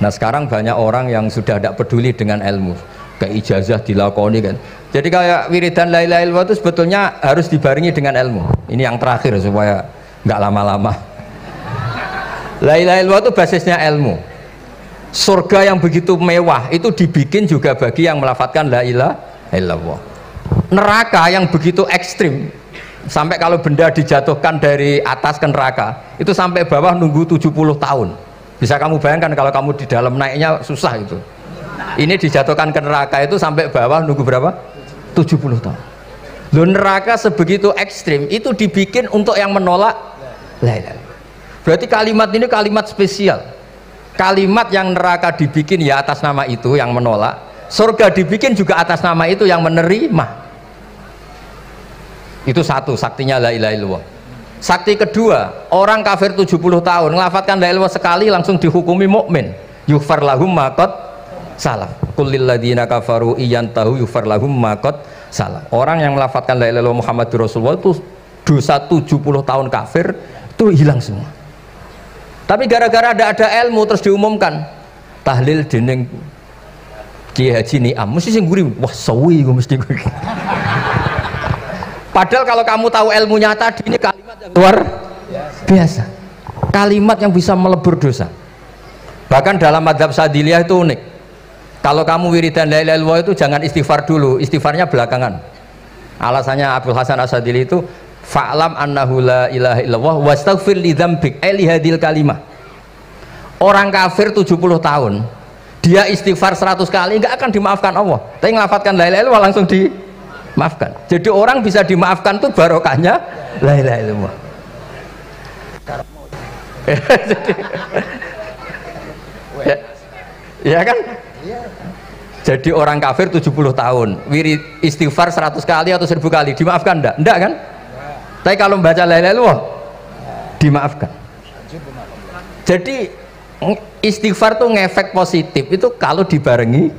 Nah sekarang banyak orang yang sudah tidak peduli dengan ilmu, kayak ijazah dilakoni kan. Jadi kayak wiridan la ilaha illallah itu sebetulnya harus dibarengi dengan ilmu. Ini yang terakhir supaya nggak lama-lama. La ilaha illallah itu basisnya ilmu. Surga yang begitu mewah itu dibikin juga bagi yang melafadzkan la ilaha illallah. Neraka yang begitu ekstrim, sampai kalau benda dijatuhkan dari atas ke neraka itu sampai bawah nunggu 70 tahun. Bisa kamu bayangkan kalau kamu di dalam naiknya susah itu. Ini dijatuhkan ke neraka itu sampai bawah nunggu berapa? 70 tahun. Loh, neraka sebegitu ekstrim itu dibikin untuk yang menolak la ilaha illallah. Berarti kalimat ini kalimat spesial. Kalimat yang neraka dibikin ya atas nama itu yang menolak, surga dibikin juga atas nama itu yang menerima. Itu satu saktinya la ilaha illallah. Sakti kedua, orang kafir 70 tahun ngelafatkan la ilaha illallah sekali langsung dihukumi mukmin. Yughfar lahum ma qad salaf. Qul lil ladzina kafaru iyantahu yughfar lahum ma qad salaf. Orang yang melafatkan la ilaha illallah Muhammadur Rasulullah itu dosa 70 tahun kafir itu hilang semua. Tapi gara-gara ada ilmu terus diumumkan tahlil dening Kiai Haji Niam mesti sing guri wah sawi mesti guri. Padahal kalau kamu tahu ilmunya tadi ini kalimat yang luar biasa, kalimat yang bisa melebur dosa. Bahkan dalam mazhab Sadiliyah itu unik. Kalau kamu wiridan la ilaha illallah itu jangan istighfar dulu, istighfarnya belakangan. Alasannya Abdul Hasan As-Sadili itu fa'lam annahu la ilaha illallah wastaghfir li dzambik li hadil kalimah. Orang kafir 70 tahun dia istighfar 100 kali nggak akan dimaafkan Allah. Tapi ngelafatkan la ilaha illallah langsung dimaafkan. Jadi orang bisa dimaafkan tuh barokahnya la ilaha illallah. Ya kan? Jadi orang kafir 70 tahun wirid istighfar 100 kali atau 1000 kali dimaafkan enggak? Enggak kan? Tapi kalau membaca la ilaha illallah dimaafkan. Jadi istighfar tuh ngefek positif itu kalau dibarengi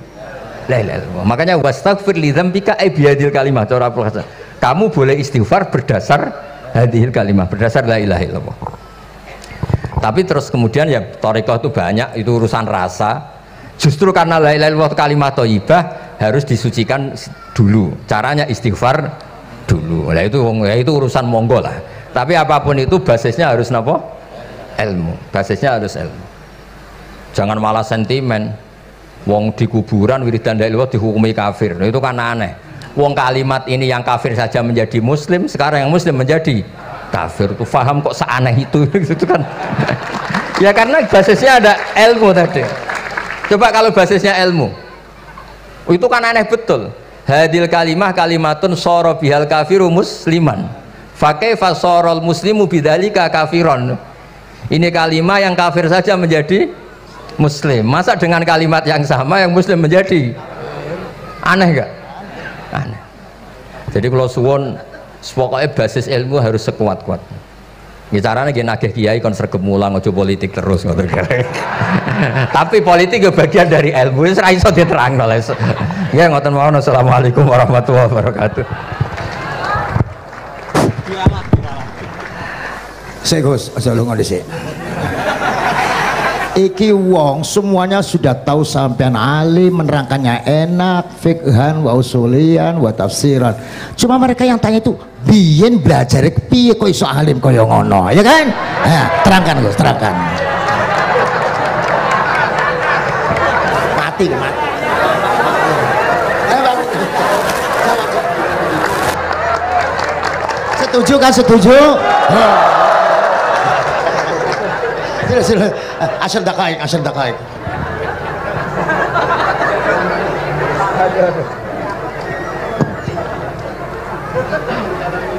la ilaha illallah. Makanya wastaghfir li dzambika bihadil kalimah cara Abdul Hasan. Kamu boleh istighfar berdasar hadil kalimah, berdasar la ilaha illallah. Tapi terus kemudian ya thariqah itu banyak, itu urusan rasa. Justru karena la ilaha illallah kalimat thayyibah harus disucikan dulu. Caranya istighfar dulu. Nah itu urusan monggo lah. Tapi apapun itu basisnya harus napa? Ilmu. Basisnya harus ilmu. Jangan malah sentimen. Wong di kuburan wiridan la ilaha illallah dihukumi kafir. Nah, itu kan aneh. Wong kalimat ini yang kafir saja menjadi muslim, sekarang yang muslim menjadi kafir. Itu paham kok seaneh itu gitu kan. Ya karena basisnya ada ilmu tadi. Coba kalau basisnya ilmu itu kan aneh betul. Hadil kalimah kalimatun soro bihal kafiru musliman fakaifa sorol muslimu bidzalika kafiron. Ini kalimat yang kafir saja menjadi muslim, masa dengan kalimat yang sama yang muslim menjadi aneh gak? Aneh. Jadi kalau suwon pokoknya basis ilmu harus sekuat-kuat. Caranya gini nagih kiai kon sregep mulang ojo politik terus ngoten. Tapi politik ya bagian dari ilmu, wis ra iso diterangno lho. Nggih ngoten mawon. Assalamualaikum warahmatullahi wabarakatuh. Sik Gus, aja lunga dhisik. Iki wong semuanya sudah tahu sampean alim, menerangkannya enak, fikhan wa usulian wa tafsiran. Cuma mereka yang tanya itu biyen belajar piye kok iso alim kaya ngono, ya kan? Nah, terangkan Gus, terangkan. Mati. Setuju kan? Setuju? Sila asal dakaik.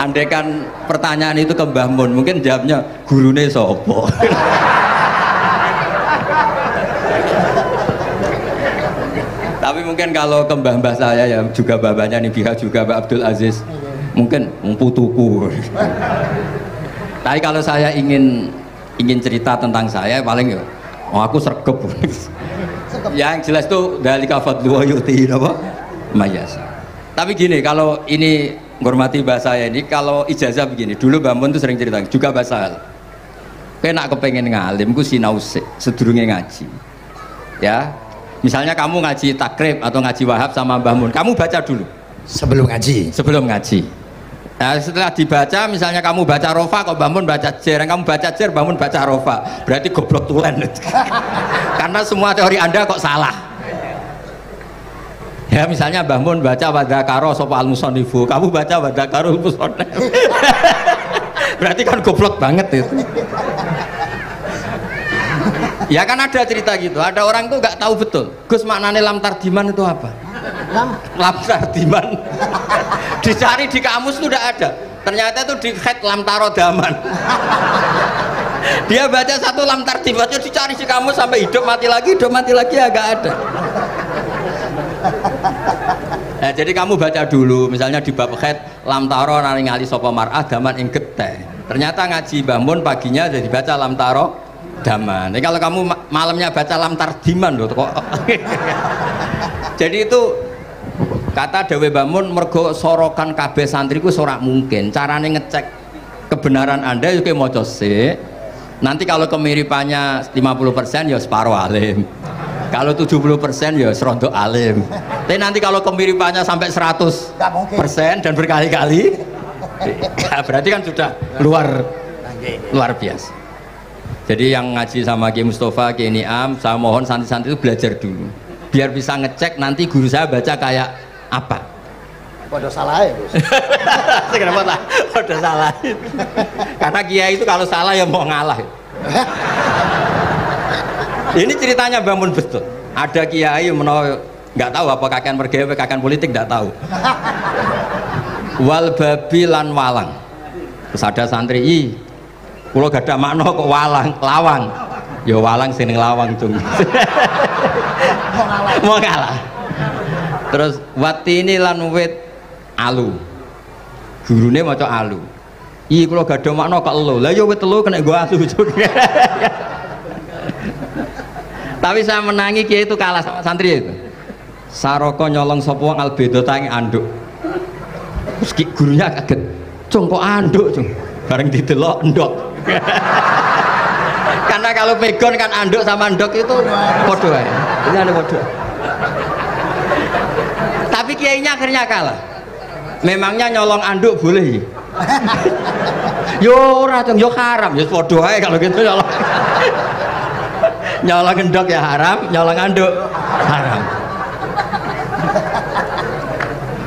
Andaikan pertanyaan itu ke Mbah Mun, mungkin jawabnya gurune sopo. Tapi mungkin kalau ke mbah-mbah saya ya juga babanya nih pihak juga Pak Abdul Aziz, mungkin putuku. Tapi kalau saya ingin cerita tentang saya paling ya aku sregep. Yang jelas tuh dari kafadlu wa yuti apa mayas. Tapi gini, kalau ini menghormati bahasa saya ini, kalau ijazah begini, dulu Mbak Mun tuh sering cerita juga bahasa hal. Kena kepengen ngalim, ku sinau sedurunge ngaji. Ya, misalnya kamu ngaji takrib atau ngaji wahab sama Mbah Mun, kamu baca dulu sebelum ngaji. Nah, setelah dibaca, misalnya kamu baca rofa, kok Mbah Mun baca jer, kamu baca jer, Mbah Mun baca rofa, berarti goblok tulen. Karena semua teori Anda kok salah. Ya, misalnya Mbah Mun baca wadakaro sopa al-musonifu, kamu baca wadakaro al-musonif. Berarti kan goblok banget itu. Ya kan ada cerita gitu, ada orang tuh nggak tahu betul Gus maknanya lam tardiman itu apa. Lam tardiman dicari di kamus itu udah ada, ternyata itu di head lam tarodaman. Dia baca satu lam tardimannya dicari di kamus sampai hidup mati lagi ya nggak ada. Nah, jadi kamu baca dulu, misalnya di bab khaid lam taro ningali sapa mar'ah daman ing getih. Ternyata ngaji Mbah Mun paginya jadi baca lam taro daman. Jadi kalau kamu malamnya baca lam tardiman loh kok. Jadi itu kata Dewi Mbah Mun mergo sorokan kabeh santriku ora mungkin. Carane ngecek kebenaran Anda yuk maca sik. Nanti kalau kemiripannya 50% ya separuh alim. Kalau 70% ya serondo alim. Tapi nanti kalau kemiripannya sampai 100% dan berkali-kali, berarti kan sudah luar biasa. Jadi yang ngaji sama Ki Mustafa, Ki Niam, saya mohon santri-santri itu belajar dulu, biar bisa ngecek nanti guru saya baca kayak apa. Waduh salah ya, Bos. Kenapa lah? Udah salah. Karena kiai itu kalau salah ya mau ngalah. Ini ceritanya bangun betul. Ada kiai nggak tahu apa kakean pergawe kakean politik nggak tahu. Wal babi lan walang. Terus ada santri, kulo gak ada makna kok lawang. Ya walang sing lawang cung. Mau ngalah. Terus watini lan wit alu. Gurune maca alu. Kulo gak ada makna kok elo. Lah ya wit telu kena gua alu cung. Tapi saya menangi kiai itu kalah sama santri itu. Saroko nyolong sapa wong albedo tangi anduk. Terus gurunya kaget. Cung kok anduk, cung. Bareng didelok endok. Karena kalau pegon kan anduk sama endok itu padha wae. Ini ada padha. Tapi kiainya akhirnya kalah. Memangnya nyolong anduk boleh? Yo ora, cung, yo haram. Ya padha wae kalau gitu nyolong. Nyolong endok ya haram, nyolong anduk haram.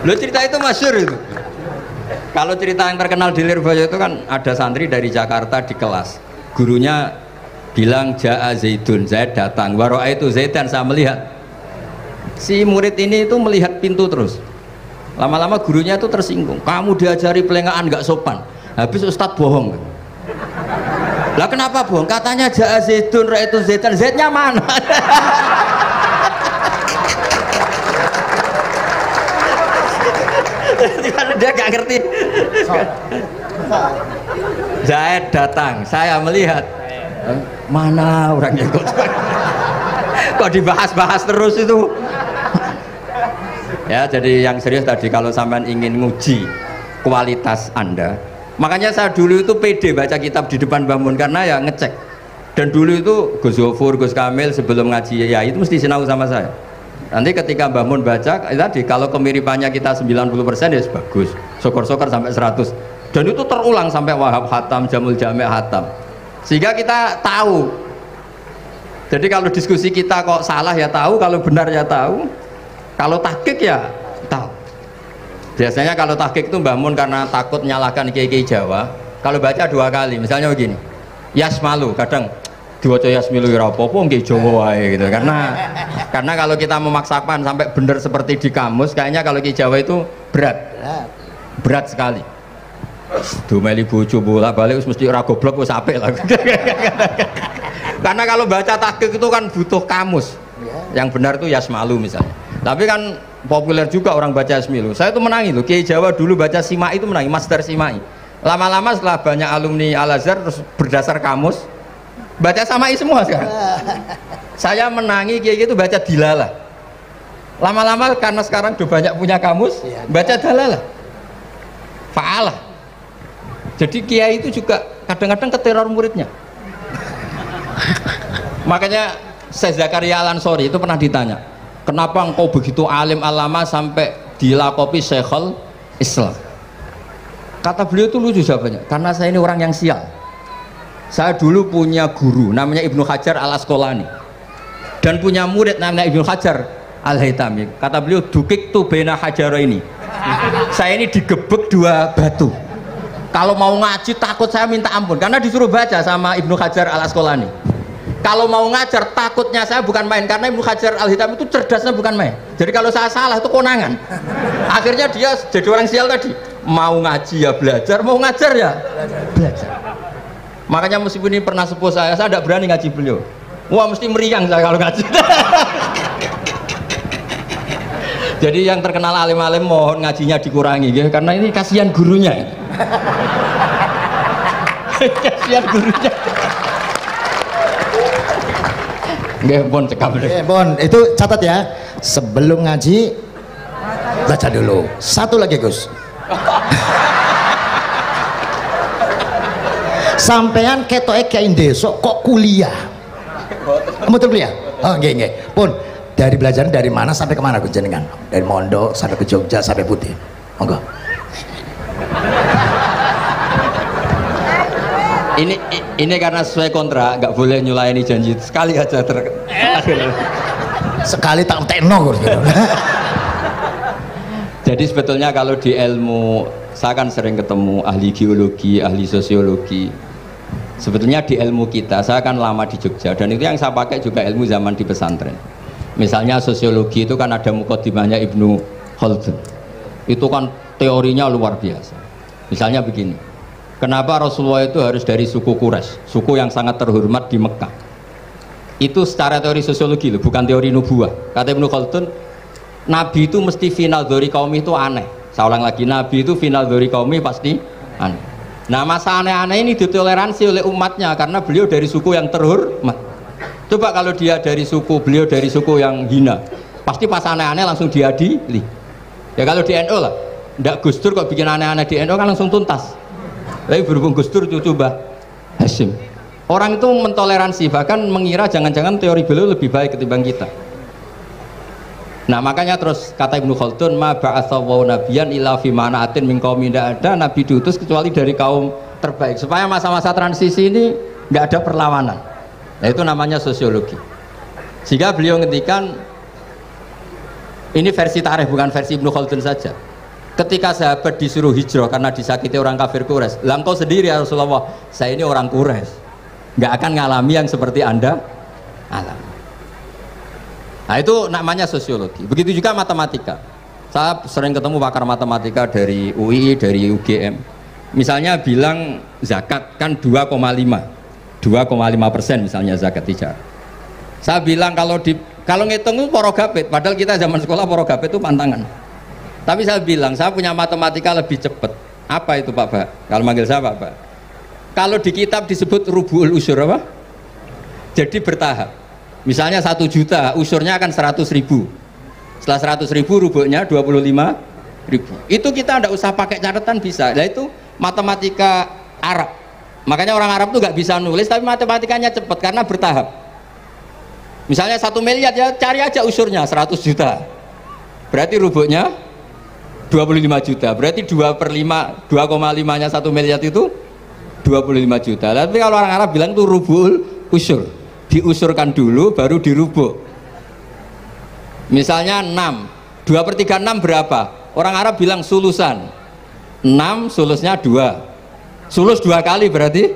Lo cerita itu masyhur itu. Kalau cerita yang terkenal di Lirboyo itu kan ada santri dari Jakarta di kelas. Gurunya bilang Ja'a Zaidun, Zaid datang. Waro'a itu Zaidan, saya melihat. Si murid ini itu melihat pintu terus. Lama-lama gurunya itu tersinggung. Kamu diajari pelengahan nggak sopan. Habis Ustadz bohong. Lah kenapa bohong? Katanya Ja'a Zaidun, Ra itu Zaidan. Zaidnya mana? Dia gak ngerti. Zaid datang, saya melihat. Mana orangnya kok dibahas-bahas terus itu. Ya, jadi yang serius tadi, kalau sampean ingin nguji kualitas Anda, makanya saya dulu itu pede baca kitab di depan Mbah Mun karena ya ngecek. Dan dulu itu Gus Zofur, Gus Kamil sebelum ngaji ya itu mesti sinau sama saya. Nanti ketika Mbah Mun baca tadi kalau kemiripannya kita 90% ya bagus. Syukur-syukur sampai 100. Dan itu terulang sampai Wahab Hatam, Jamul Jami' Hatam. Sehingga kita tahu. Jadi kalau diskusi kita kok salah ya tahu, kalau benar ya tahu. Kalau tahqiq ya tahu. Biasanya kalau tahqiq itu Mbah Mun karena takut nyalahkan kiai-kiai Jawa, kalau baca 2 kali, misalnya begini. Yasmalu, kadang diwaca Yasmilu ya apa-apa nggih Jawa wae gitu. Karena kalau kita memaksakan sampai benar seperti di kamus, kayaknya kalau kiai Jawa itu berat sekali. Dumeli bojo bolak-balik mesti ora goblok wis apik lah. Karena kalau baca tahqiq itu kan butuh kamus. Yang benar itu Yasmalu misalnya. Tapi kan populer juga orang baca Yasmilu. Saya itu menangi loh, kiai Jawa dulu baca Simai itu menangi, Master Simai. Lama-lama setelah banyak alumni Al-Azhar terus berdasar kamus baca Samai semua sekarang. Saya menangi kiai itu baca Dilalah. Lama-lama karena sekarang udah banyak punya kamus, baca Dalalah. Fa'alah. Jadi kiai itu juga kadang-kadang keteror muridnya. Makanya Syekh Zakaria Al-Ansori itu pernah ditanya, kenapa engkau begitu alim alama sampai dilakopi Syekhul Islam? Kata beliau itu lucu jawabannya, karena saya ini orang yang sial. Saya dulu punya guru namanya Ibnu Hajar Al-Asqalani dan punya murid namanya Ibnu Hajar Al-Haytami. Kata beliau, dukik tu bena hajaro ini. Saya ini digebek 2 batu. Kalau mau ngaji takut saya minta ampun karena disuruh baca sama Ibnu Hajar Al-Asqalani. Kalau mau ngajar takutnya saya bukan main karena Ibnu Hajar Al-Haytami itu cerdasnya bukan main. Jadi kalau saya salah itu konangan. Akhirnya dia jadi orang sial tadi. Mau ngaji ya belajar, mau ngajar ya belajar. Makanya meskipun ini pernah sepuh saya tidak berani ngaji beliau. Wah mesti meriang saya kalau ngaji. Jadi yang terkenal alim-alim mohon ngajinya dikurangi ya, karena ini kasihan gurunya. Kasihan gurunya. Nggih, pun cekap. Bon, itu catat ya. Sebelum ngaji baca dulu. Satu lagi, Gus. Sampean ketoke kiai ndesok kok kuliah. Betul kuliah? Oh, nggih nggih. Pun dari belajar dari mana sampai kemana Gus jenengan? Dari Mondok sampai ke Jogja sampai Putih. Monggo. Ini karena sesuai kontrak, nggak boleh nyulayani janji sekali aja Sekali tak tekno Gus. Jadi sebetulnya kalau di ilmu, saya kan sering ketemu ahli geologi, ahli sosiologi. Sebetulnya di ilmu kita, saya kan lama di Jogja dan itu yang saya pakai juga ilmu zaman di pesantren. Misalnya sosiologi itu kan ada mukadimahnya Ibnu Khaldun. Itu kan teorinya luar biasa. Misalnya begini, kenapa Rasulullah itu harus dari suku Quraisy, suku yang sangat terhormat di Mekah? Itu secara teori sosiologi loh, bukan teori nubuah. Kata Ibnu Khaldun, Nabi itu mesti final dari kaum itu aneh. Saya ulang lagi, Nabi itu final dari kaum pasti aneh. Nah masa aneh-aneh ini ditoleransi oleh umatnya karena beliau dari suku yang terhormat. Coba kalau dia dari suku, beliau dari suku yang hina, pasti pas aneh-aneh langsung diadili. Ya kalau di NU lah, ndak Gus Dur kok bikin aneh-aneh di NU kan langsung tuntas. Tapi berhubung Gus Dur cucu Mbah Hasyim, orang itu mentoleransi, bahkan mengira jangan-jangan teori beliau lebih baik ketimbang kita. Nah makanya terus kata Ibnu Khaldun, ma ba'atsawu nabiyan illa fi mana'atin min qaumin, tidak ada nabi diutus kecuali dari kaum terbaik, supaya masa-masa transisi ini nggak ada perlawanan. Nah itu namanya sosiologi. Sehingga beliau ngendikan, ini versi tarikh bukan versi Ibnu Khaldun saja, ketika sahabat disuruh hijrah karena disakiti orang kafir Quraisy, lah engkau sendiri ya Rasulullah, saya ini orang Quraisy, nggak akan ngalami yang seperti Anda alami. Nah itu namanya sosiologi. Begitu juga matematika. Saya sering ketemu pakar matematika dari UI, dari UGM. Misalnya bilang zakat kan 2,5% misalnya zakat tijar. Saya bilang kalau ngitung itu porogapit, padahal kita zaman sekolah porogapit itu pantangan. Tapi saya bilang saya punya matematika lebih cepat. Apa itu Pak Ba? Kalau manggil saya Pak Ba. Kalau di kitab disebut rubu'ul usyur apa? Jadi bertahap. Misalnya 1 juta, usurnya akan 100.000. Setelah 100.000 rubuknya 25.000. Itu kita tidak usah pakai catatan bisa. Nah itu matematika Arab. Makanya orang Arab tuh nggak bisa nulis, tapi matematikanya cepat karena bertahap. Misalnya 1 miliar ya cari aja usurnya 100 juta. Berarti rubuknya 25 juta. Berarti 2,5-nya 1 miliar itu 25 juta. Tapi kalau orang Arab bilang itu rubul usur. Diusurkan dulu baru dirubuk. Misalnya 6, 2/3 6 berapa? Orang Arab bilang sulusan. 6 sulusnya 2, sulus 2 kali berarti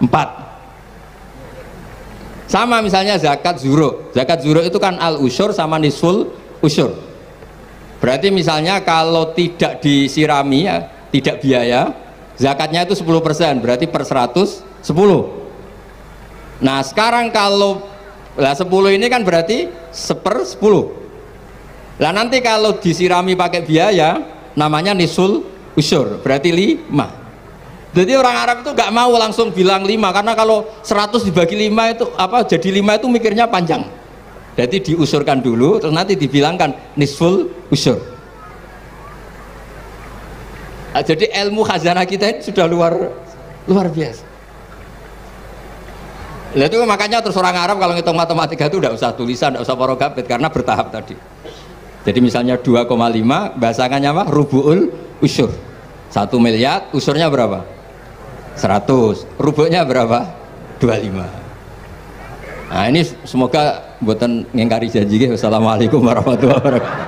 4. Sama misalnya zakat zuro. Zakat zuro itu kan al usyur sama nisful usyur. Berarti misalnya kalau tidak disirami ya, tidak biaya, zakatnya itu 10%, berarti per 100 10. Nah sekarang kalau 10 ini kan berarti 1/10. Lah nanti kalau disirami pakai biaya namanya nisul usyur, berarti 5. Jadi orang Arab itu nggak mau langsung bilang 5 karena kalau 100 dibagi 5 itu apa jadi 5 itu mikirnya panjang. Jadi diusurkan dulu terus nanti dibilangkan nisful usyur. Nah, jadi ilmu khazanah kita ini sudah luar biasa. Nah, itu makanya terus orang Arab kalau ngitung matematika itu tidak usah tulisan, tidak usah porogapit karena bertahap tadi. Jadi misalnya 2,5 bahasannya apa? Rubu'ul usyur. 1 miliar usurnya berapa? 100. Rubuknya berapa? 25. Nah ini semoga buatan ngingkari janji. Wassalamualaikum warahmatullahi wabarakatuh.